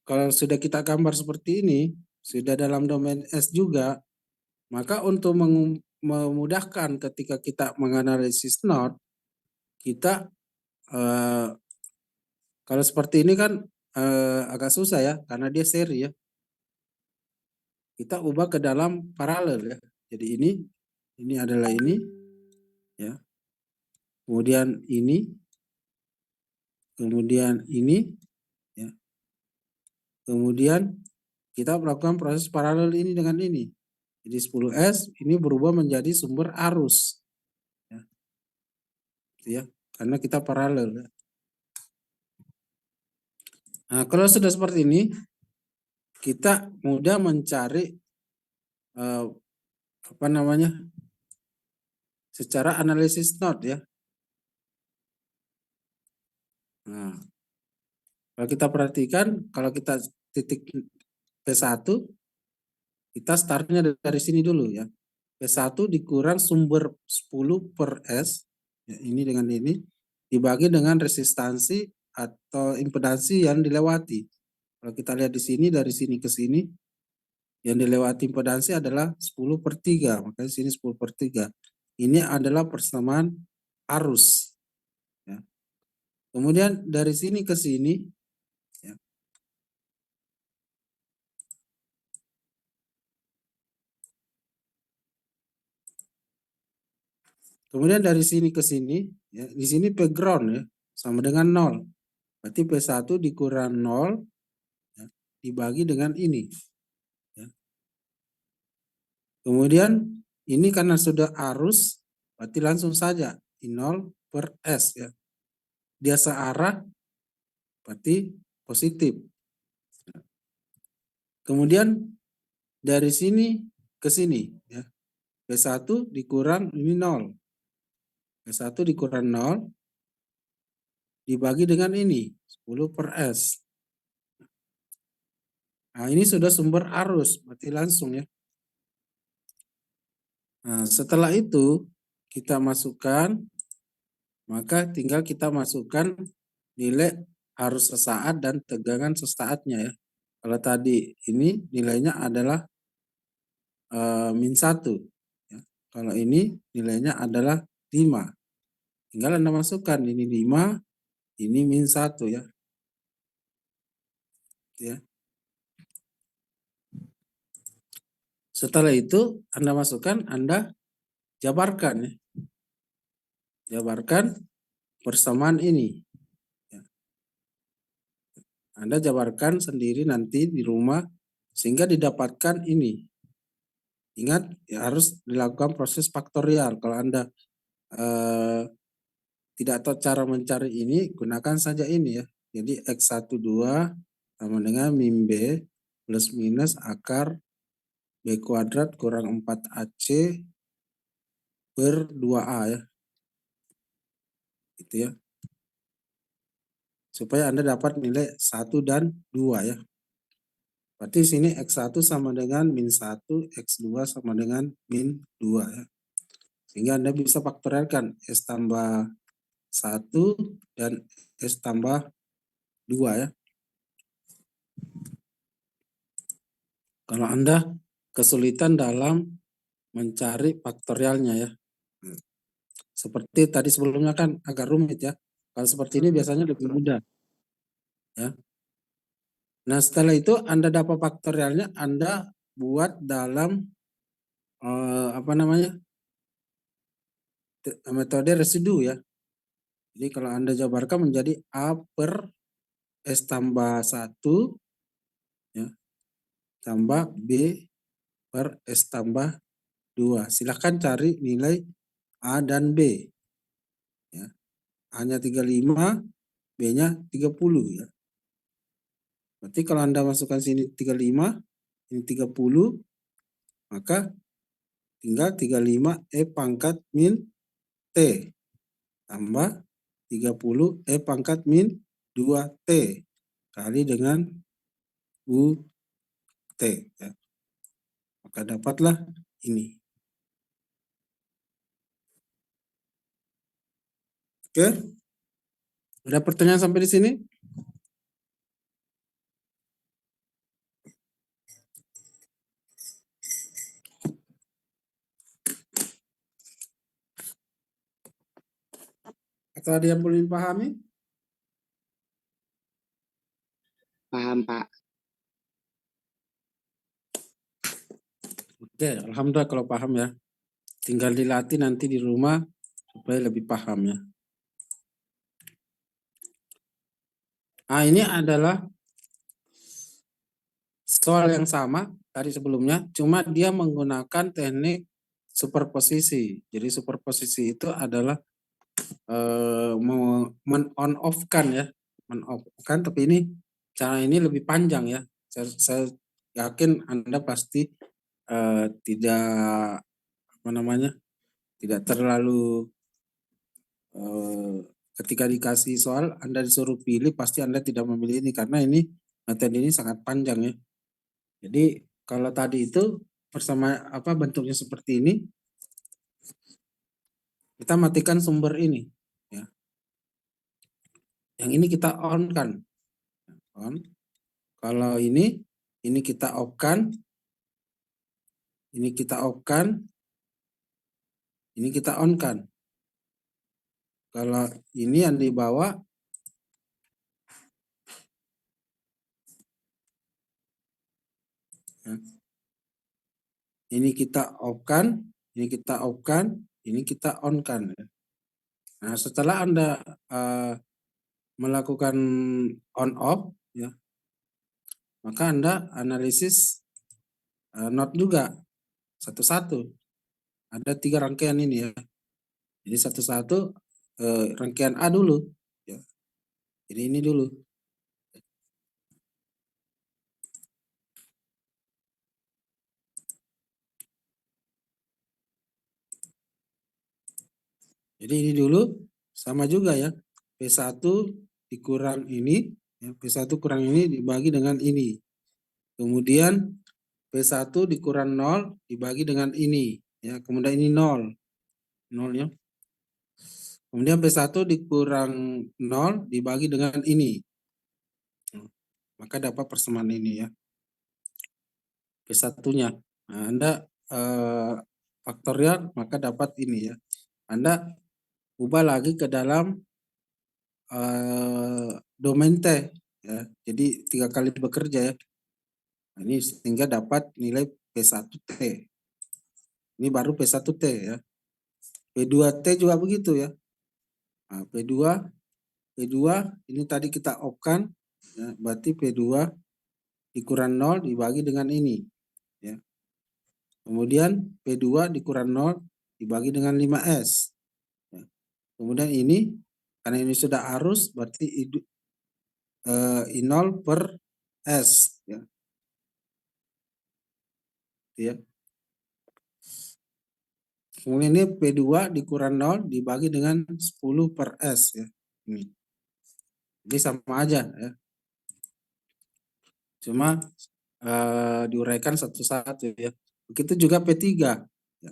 kalau sudah kita gambar seperti ini, sudah dalam domain S juga, maka untuk memudahkan ketika kita menganalisis node, kita kalau seperti ini kan agak susah ya, karena dia seri ya. Kita ubah ke dalam paralel ya. Jadi ini adalah ini ya. Kemudian ini, kemudian ini ya. Kemudian kita melakukan proses paralel ini dengan ini. Jadi 10S ini berubah menjadi sumber arus. Ya. Ya, karena kita paralel ya. Nah, kalau sudah seperti ini, kita mudah mencari apa namanya? Secara analisis node ya. Nah, kalau kita perhatikan, kalau kita titik P1, kita startnya dari sini dulu ya. P1 dikurang sumber 10 per S, ya, ini dengan ini, dibagi dengan resistansi atau impedansi yang dilewati. Kalau kita lihat di sini, dari sini ke sini, yang dilewati impedansi adalah 10 per 3, makanya sini 10 per 3. Ini adalah persamaan arus. Ya. Kemudian dari sini ke sini, ya, Kemudian dari sini ke sini, ya, di sini background ya, sama dengan 0. Berarti P1 dikurang 0 ya, dibagi dengan ini. Ya. Kemudian ini karena sudah arus, berarti langsung saja I0 per S ya. Dia searah, berarti positif. Kemudian dari sini ke sini ya. P1 dikurang ini 0. P1 dikurang 0 dibagi dengan ini 10 per S. Nah, ini sudah sumber arus, berarti langsung ya. Nah, setelah itu kita masukkan, maka tinggal kita masukkan nilai arus sesaat dan tegangan sesaatnya ya. Kalau tadi ini nilainya adalah -1. Ya. Kalau ini nilainya adalah 5. Tinggal Anda masukkan ini 5, ini -1 ya. Ya. Setelah itu Anda masukkan, Anda jabarkan ya. Jabarkan persamaan ini. Ya. Anda jabarkan sendiri nanti di rumah sehingga didapatkan ini. Ingat ya, harus dilakukan proses faktorial. Kalau Anda tidak tahu cara mencari ini, gunakan saja ini ya. Jadi X12 sama dengan min B plus minus akar B kuadrat kurang 4AC per 2A ya. Gitu ya. Supaya Anda dapat nilai 1 dan 2 ya. Berarti sini X1 sama dengan -1, X2 sama dengan -2 ya. Sehingga Anda bisa faktorialkan S tambah 1 dan S tambah 2 ya. Kalau Anda kesulitan dalam mencari faktorialnya ya. Seperti tadi sebelumnya kan agak rumit ya. Kalau seperti ini biasanya lebih mudah. Ya. Nah setelah itu Anda dapat faktorialnya, Anda buat dalam metode residu ya. Jadi kalau Anda jabarkan menjadi A per S tambah 1 ya, tambah B per S tambah 2. Silahkan cari nilai A dan B. Ya. A-nya 35, B-nya 30 ya. Berarti kalau Anda masukkan sini 35, ini 30, maka tinggal 35 E pangkat min T tambah 30 E pangkat min 2T kali dengan UT. Ya. Maka dapatlah ini. Oke. Ada pertanyaan sampai di sini? Atau ada yang belum pahami? Paham, Pak. Oke, alhamdulillah kalau paham ya. Tinggal dilatih nanti di rumah supaya lebih paham ya. Nah, ini adalah soal yang sama dari sebelumnya, cuma dia menggunakan teknik superposisi. Jadi superposisi itu adalah men-on off-kan ya, men-off-kan, tapi ini cara ini lebih panjang ya. Saya yakin Anda pasti tidak tidak terlalu ketika dikasih soal Anda disuruh pilih, pasti Anda tidak memilih ini karena ini materi ini sangat panjang ya. Jadi kalau tadi itu bersama bentuknya seperti ini, kita matikan sumber ini ya. Yang ini kita on kan. On. Kalau ini kita off kan. Ini kita off kan. Ini kita on kan. Kalau ini yang di bawah ya. Ini kita off kan, ini kita off kan, ini kita on-kan ya. Nah, setelah Anda melakukan on off ya, maka Anda analisis not juga satu-satu. Ada 3 rangkaian ini ya. Jadi satu-satu rangkaian A dulu ya. Jadi ini dulu. Jadi ini dulu sama juga ya. P1 dikurang ini, ya, P1 kurang ini dibagi dengan ini. Kemudian P1 dikurang 0 dibagi dengan ini. Ya, kemudian ini 0. 0 ya. Kemudian P1 dikurang 0 dibagi dengan ini. Maka dapat persamaan ini ya. P1-nya. Nah, Anda faktorial maka dapat ini ya. Anda ubah lagi ke dalam domain T ya. Jadi 3 kali bekerja ya. Nah, ini sehingga dapat nilai P1T. Ini baru P1T ya. P2T juga begitu ya. Nah, P2 ini tadi kita off-kan ya, berarti P2 dikurang 0 dibagi dengan ini ya. Kemudian P2 dikurang 0 dibagi dengan 5S. Ya. Kemudian ini karena ini sudah arus berarti I0 per S ya. Ya. Kemudian ini P2 dikurang 0 dibagi dengan 10 per S ya. Ini. Jadi sama aja ya. Cuma diuraikan satu-satu ya. Begitu juga P3 ya.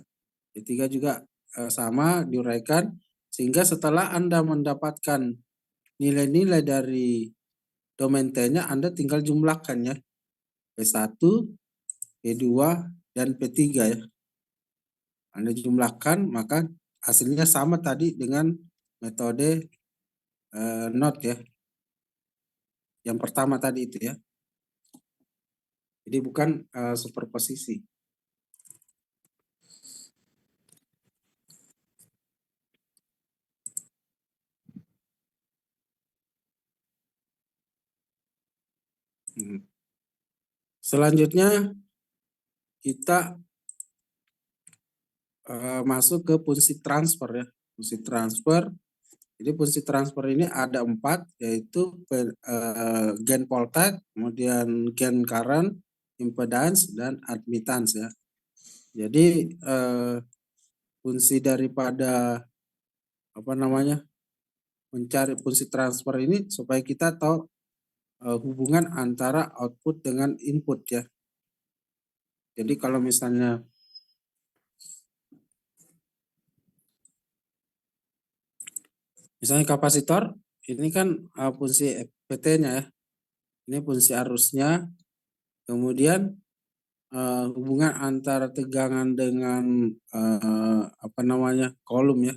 P3 juga sama diuraikan sehingga setelah Anda mendapatkan nilai-nilai dari domain T-nya Anda tinggal jumlahkan ya. P1, P2 dan P3 ya. Anda jumlahkan maka hasilnya sama tadi dengan metode not ya. Yang pertama tadi itu ya. Jadi bukan superposisi. Selanjutnya kita masuk ke fungsi transfer ya. Fungsi transfer. Jadi fungsi transfer ini ada 4 yaitu gain voltage, kemudian gain current, impedance dan admittance ya. Jadi fungsi daripada mencari fungsi transfer ini supaya kita tahu hubungan antara output dengan input ya. Jadi kalau misalnya kapasitor ini kan fungsi PT-nya ya. Ini fungsi arusnya. Kemudian hubungan antara tegangan dengan kolom ya,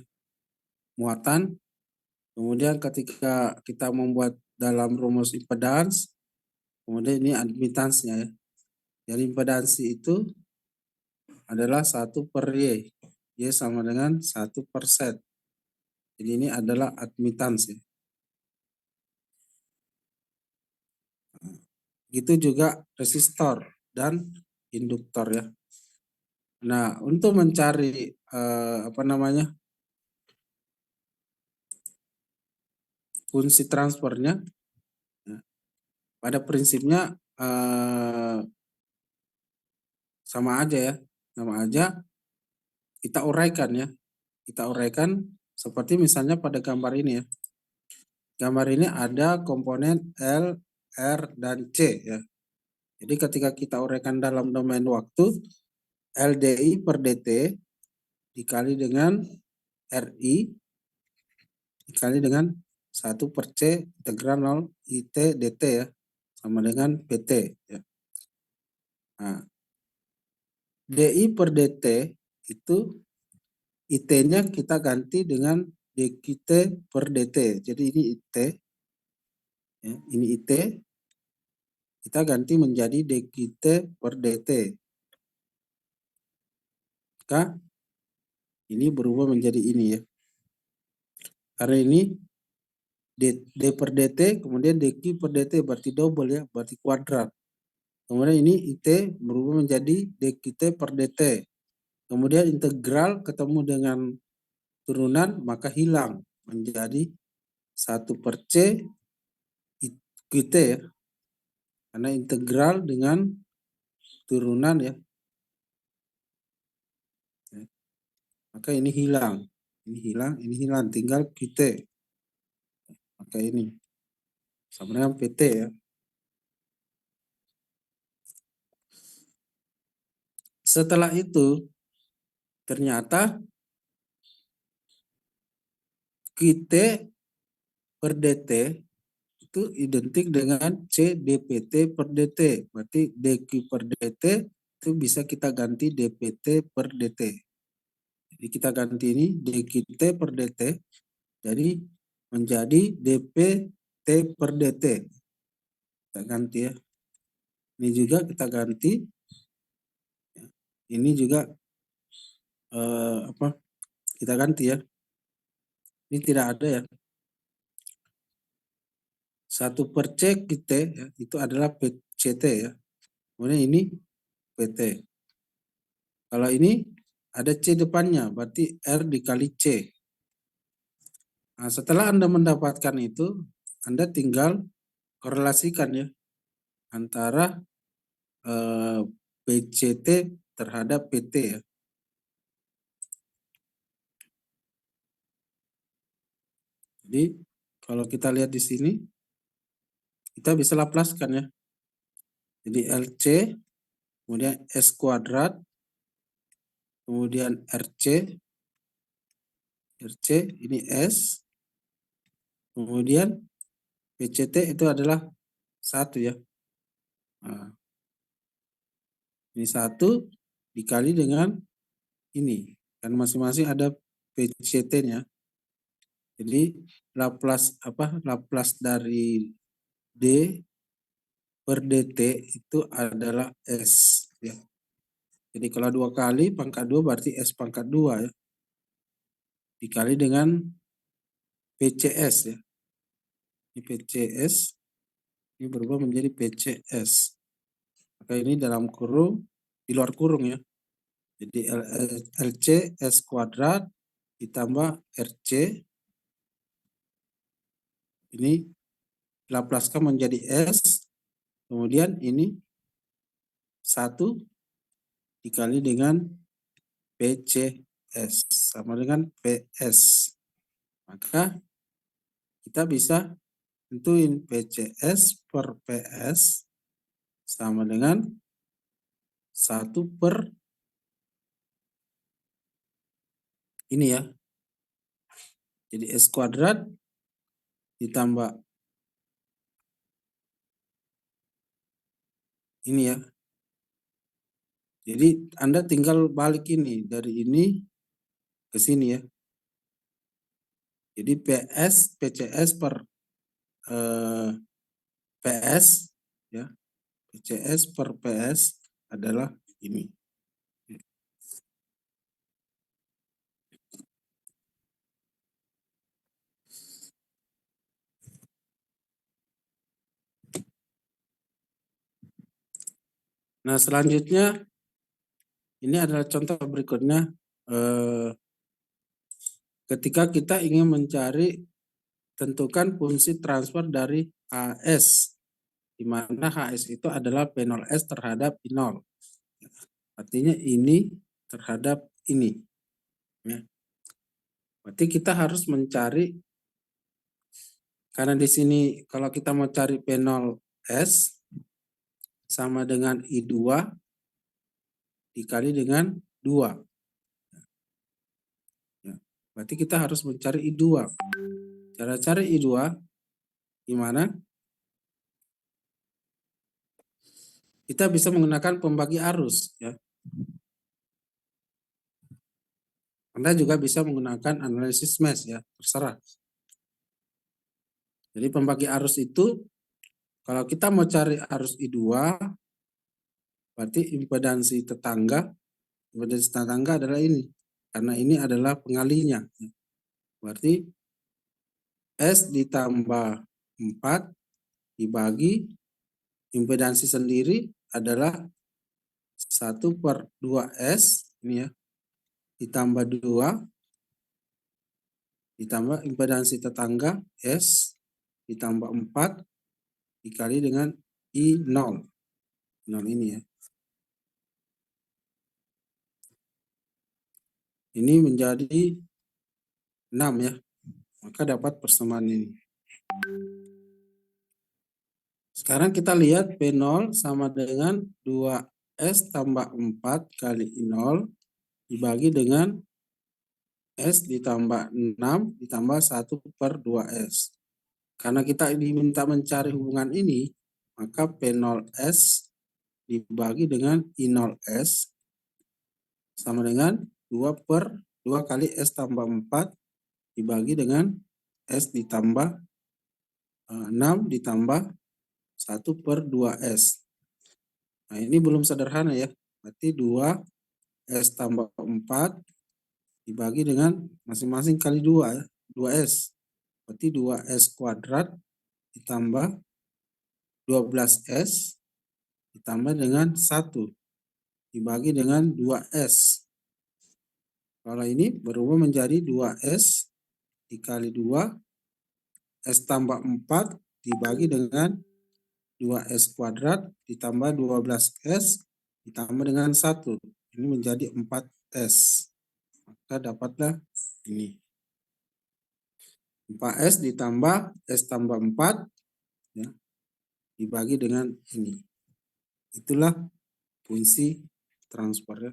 muatan. Kemudian ketika kita membuat dalam rumus impedance, kemudian ini admittance-nya ya. Jadi impedansi itu adalah 1 per Y. Y sama dengan 1%. Jadi ini adalah admittance ya. Gitu juga resistor dan induktor ya. Nah, untuk mencari fungsi transfernya, ya, pada prinsipnya sama aja ya, kita uraikan ya, seperti misalnya pada gambar ini ya. Gambar ini ada komponen L, R, dan C ya. Jadi ketika kita uraikan dalam domain waktu, LDI per DT dikali dengan RI dikali dengan 1 per C integral 0 IT DT ya, sama dengan PT ya. Nah, DI per DT itu IT-nya kita ganti dengan DQT per DT. Jadi ini IT, ya, ini IT, kita ganti menjadi DQT per DT. Maka Ini berubah menjadi ini ya. Karena ini D per DT, kemudian DQ per DT, berarti double ya, berarti kuadrat. Kemudian ini IT berubah menjadi DQT per DT. Kemudian integral ketemu dengan turunan, maka hilang menjadi 1 per C QT ya. Karena integral dengan turunan ya. Maka ini hilang. Ini hilang, tinggal QT. Maka ini sama dengan PT ya. Setelah itu ternyata QT per DT itu identik dengan C dPT per DT. Berarti DQ per DT itu bisa kita ganti dPT per DT. Jadi kita ganti ini dQT per DT. Jadi menjadi dPT per DT. Kita ganti ya. Ini juga kita ganti. Ini juga kita ganti ya. Ini tidak ada ya. 1 per C QT ya, itu adalah CT ya. Kemudian ini PT. Kalau ini ada C depannya, berarti R dikali C. Nah, setelah Anda mendapatkan itu, Anda tinggal korelasikan ya antara PCT terhadap PT ya. Jadi kalau kita lihat di sini, kita bisa laplaskan ya. Jadi LC, kemudian S kuadrat, kemudian RC ini S, kemudian PCT itu adalah 1 ya. Nah, ini 1 dikali dengan ini, kan masing-masing ada PCT-nya. Jadi Laplace dari D per DT itu adalah S ya. Jadi kalau 2 kali pangkat 2 berarti S pangkat 2 ya. Dikali dengan PCS ya. Ini PCS, ini berubah menjadi PCS. Maka ini dalam kurung, di luar kurung ya. Jadi LC S kuadrat ditambah RC. Ini Laplaskan menjadi S. Kemudian ini 1 dikali dengan PCS. Sama dengan PS. Maka kita bisa tentuin PCS per PS sama dengan 1 per ini ya. Jadi S kuadrat ditambah ini ya. Jadi Anda tinggal balik ini dari ini ke sini ya. Jadi PCS per PS ya. PCS per PS adalah ini. Nah, selanjutnya ini adalah contoh berikutnya ketika kita ingin mencari tentukan fungsi transfer dari HS, di mana HS itu adalah P0S terhadap I0. Artinya ini terhadap ini. Ya. Berarti kita harus mencari, karena di sini kalau kita mau cari P0S sama dengan I2 dikali dengan 2. Ya. Berarti kita harus mencari I2. Cara cari I2 gimana? Kita bisa menggunakan pembagi arus ya. Anda juga bisa menggunakan analisis mesh ya, terserah. Jadi pembagi arus itu kalau kita mau cari arus I2 berarti impedansi tetangga adalah ini. karena ini adalah pengalinya. Berarti S ditambah 4 dibagi impedansi sendiri adalah 1/2S ini ya, ditambah 2 ditambah impedansi tetangga S ditambah 4 dikali dengan I0. 0 ini ya. Ini menjadi 6 ya. Maka dapat persamaan ini. Sekarang kita lihat P0 sama dengan 2S tambah 4 kali I0 dibagi dengan S ditambah 6 ditambah 1/2S. Karena kita diminta mencari hubungan ini, maka P0S dibagi dengan I0S sama dengan 2 kali S tambah 4 dibagi dengan S ditambah 6 ditambah 1/2S. Nah ini belum sederhana ya. Berarti 2S tambah 4 dibagi dengan masing-masing kali 2 ya. 2S. Berarti 2S kuadrat ditambah 12S ditambah dengan 1 dibagi dengan 2S. Kalau ini berubah menjadi 2S dikali 2, S tambah 4 dibagi dengan 2S kuadrat ditambah 12S ditambah dengan 1. Ini menjadi 4S. Maka dapatlah ini. 4S ditambah S tambah 4 ya, dibagi dengan ini. Itulah fungsi transfer ya.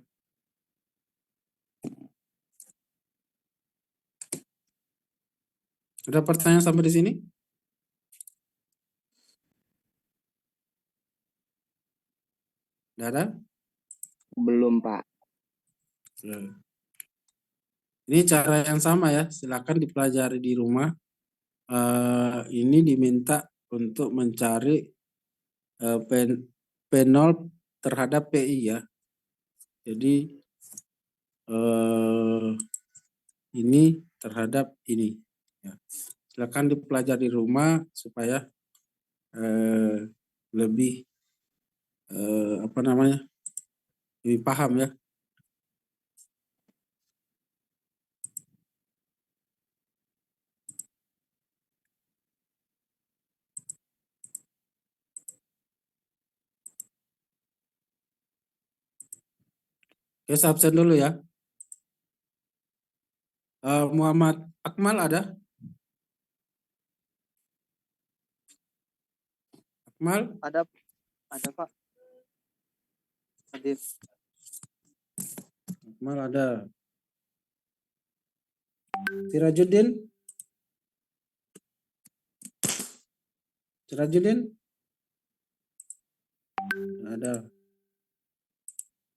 Ada pertanyaan sampai di sini? Tidak ada? Belum, Pak. Ini cara yang sama ya, silakan dipelajari di rumah. Ini diminta untuk mencari P0 terhadap PI ya. Jadi ini terhadap ini. Ya. Silakan dipelajari di rumah supaya lebih lebih paham ya. Oke, saya absen dulu ya. Muhammad Akmal ada? Akmal? Ada Pak. Hadir. Akmal ada. Sirajuddin? Sirajuddin? Ada.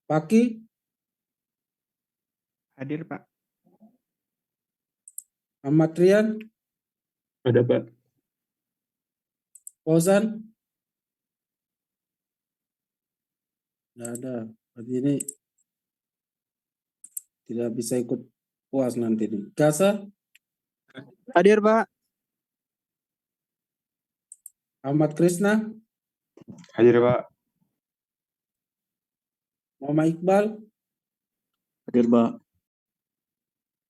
Paki? Hadir, Pak. Ahmad Rian? Ada, Pak. Fauzan? Tidak ada. Berarti ini tidak bisa ikut puas nanti nih. Gasa? Hadir, Pak. Ahmad Krisna? Hadir, Pak. Muhammad Iqbal? Hadir, Pak.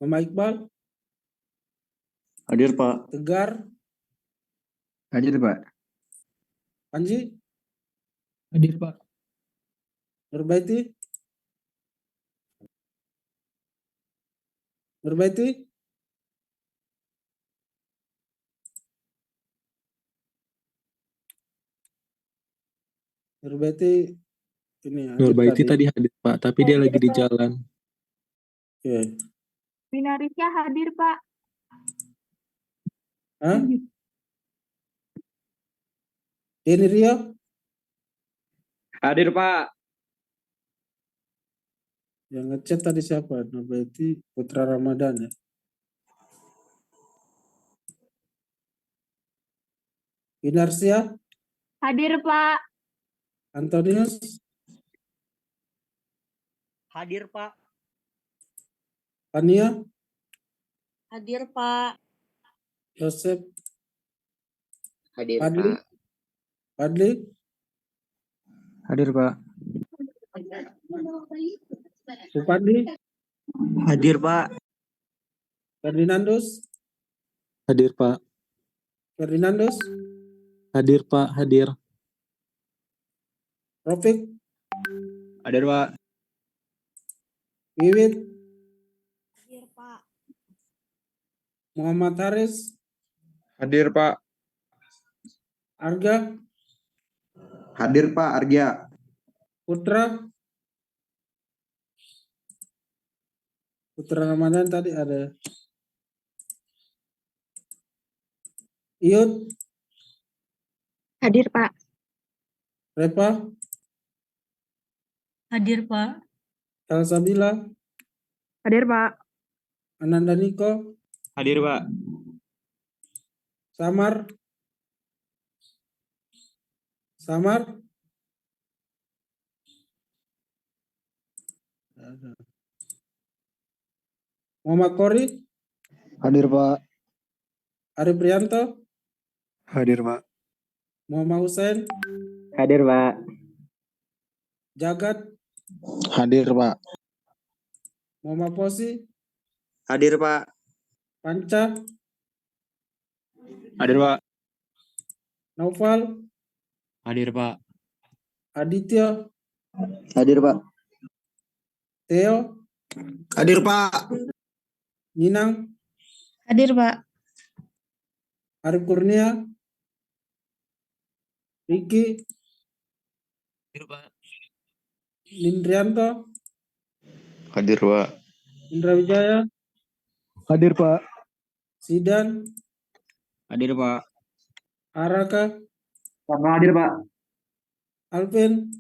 Muhammad Iqbal? Hadir, Pak. Tegar? Hadir, Pak. Panji? Hadir, Pak. Nurbaiti? Nurbaiti? Nurbaiti ini hadir Nurbaiti tadi hadir, Pak, tapi dia lagi di jalan. Oke. Minarisnya hadir, Pak. Hah? Ini Rio? Hadir, Pak. Yang ngechat tadi siapa? Nurbaiti Putra Ramadan ya. Inarsia? Hadir, Pak. Antonius? Hadir, Pak. Fania, Hadir, Pak. Yosef, Hadir, Fadli, Pak. Fadli, Hadir, Pak. Supandi, Hadir, Pak. Ferdinandus, Hadir, Pak. Ferdinandus, Hadir, Pak. Hadir. Rofik, Hadir, Pak. Wiwit, Hadir, Pak. Muhammad Haris, Hadir, Pak. Arga, Hadir, Pak. Argia. Putra, Putra Ramadan tadi ada. Iut, Hadir, Pak. Repa, Hadir, Pak. Elsabila, Hadir, Pak. Ananda Niko, Hadir, Pak. Samar, Muhammad Kori, Hadir, Pak. Ari Prianto, Hadir, Pak. Muhammad Hussein, Hadir, Pak. Jagat, Hadir, Pak. Muhammad Posi, Hadir, Pak. Panca, Hadir, Pak. Naufal, Hadir, Pak. Aditya, Hadir, Pak. Theo, Hadir, Pak. Minang, Hadir, Pak. Arif Kurnia, Riki, Hadir, Pak. Lindrianto, Hadir, Pak. Indra Wijaya, Hadir, Pak. Sidan, Hadir, Pak. Araka, Hadir, Pak. Alvin,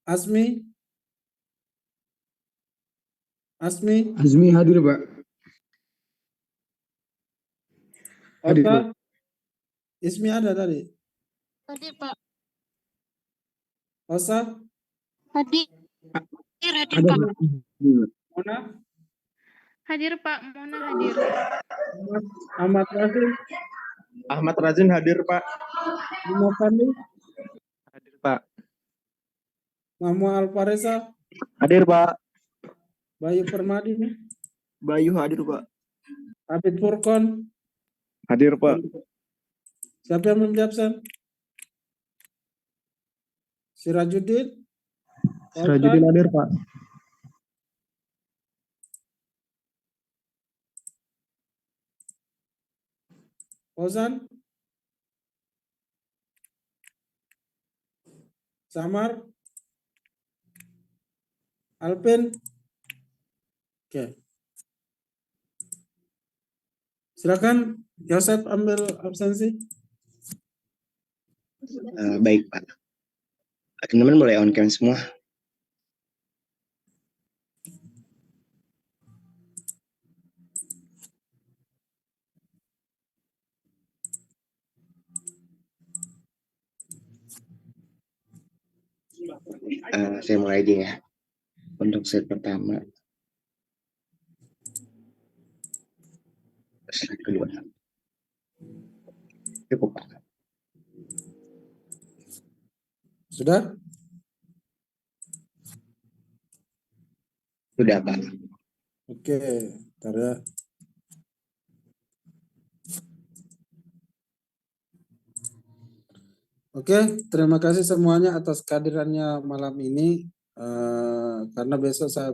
Asmi, Azmi hadir, Pak. Hadir, Oka, Pak. Ismi ada tadi, Hadir, Pak. Osa, Hadir. Hadir, Ada, Pak. Pak. Mona, Hadir, Pak. Mona hadir. Ahmad Rasim, Ahmad Razin hadir, Pak. Bimo Fandi, Hadir, Pak. Mahmud Alfaresa, Hadir, Pak. Bayu Permadi, Bayu hadir, Pak. Abid Furkon. Hadir, Pak. Siapa yang belum absen? Sirajuddin, Sirajuddin hadir, Pak. Ozan, Samar, Alvin. Oke. Silakan Yosef ambil absensi. Baik, Pak. Teman-teman boleh on cam semua. Saya mulai aja ya. Untuk set pertama. Slide kedua. Cukup, Pak. Sudah? Sudah, Pak. Oke, bentar ya. Oke, terima kasih semuanya atas kehadirannya malam ini. Karena besok saya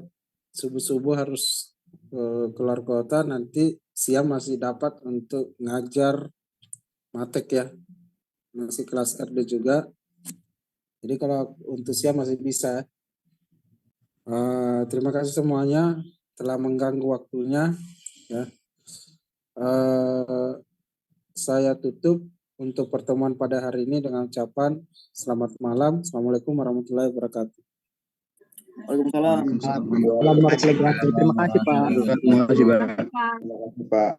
subuh-subuh harus keluar kota, nanti siang masih dapat untuk ngajar matek ya. Masih kelas RD juga. Jadi kalau untuk siang masih bisa. Terima kasih semuanya telah mengganggu waktunya. Ya. Saya tutup untuk pertemuan pada hari ini dengan ucapan selamat malam. Assalamualaikum warahmatullahi wabarakatuh. Waalaikumsalam. Terima kasih, Pak. Terima kasih, Pak. Pak. Pak.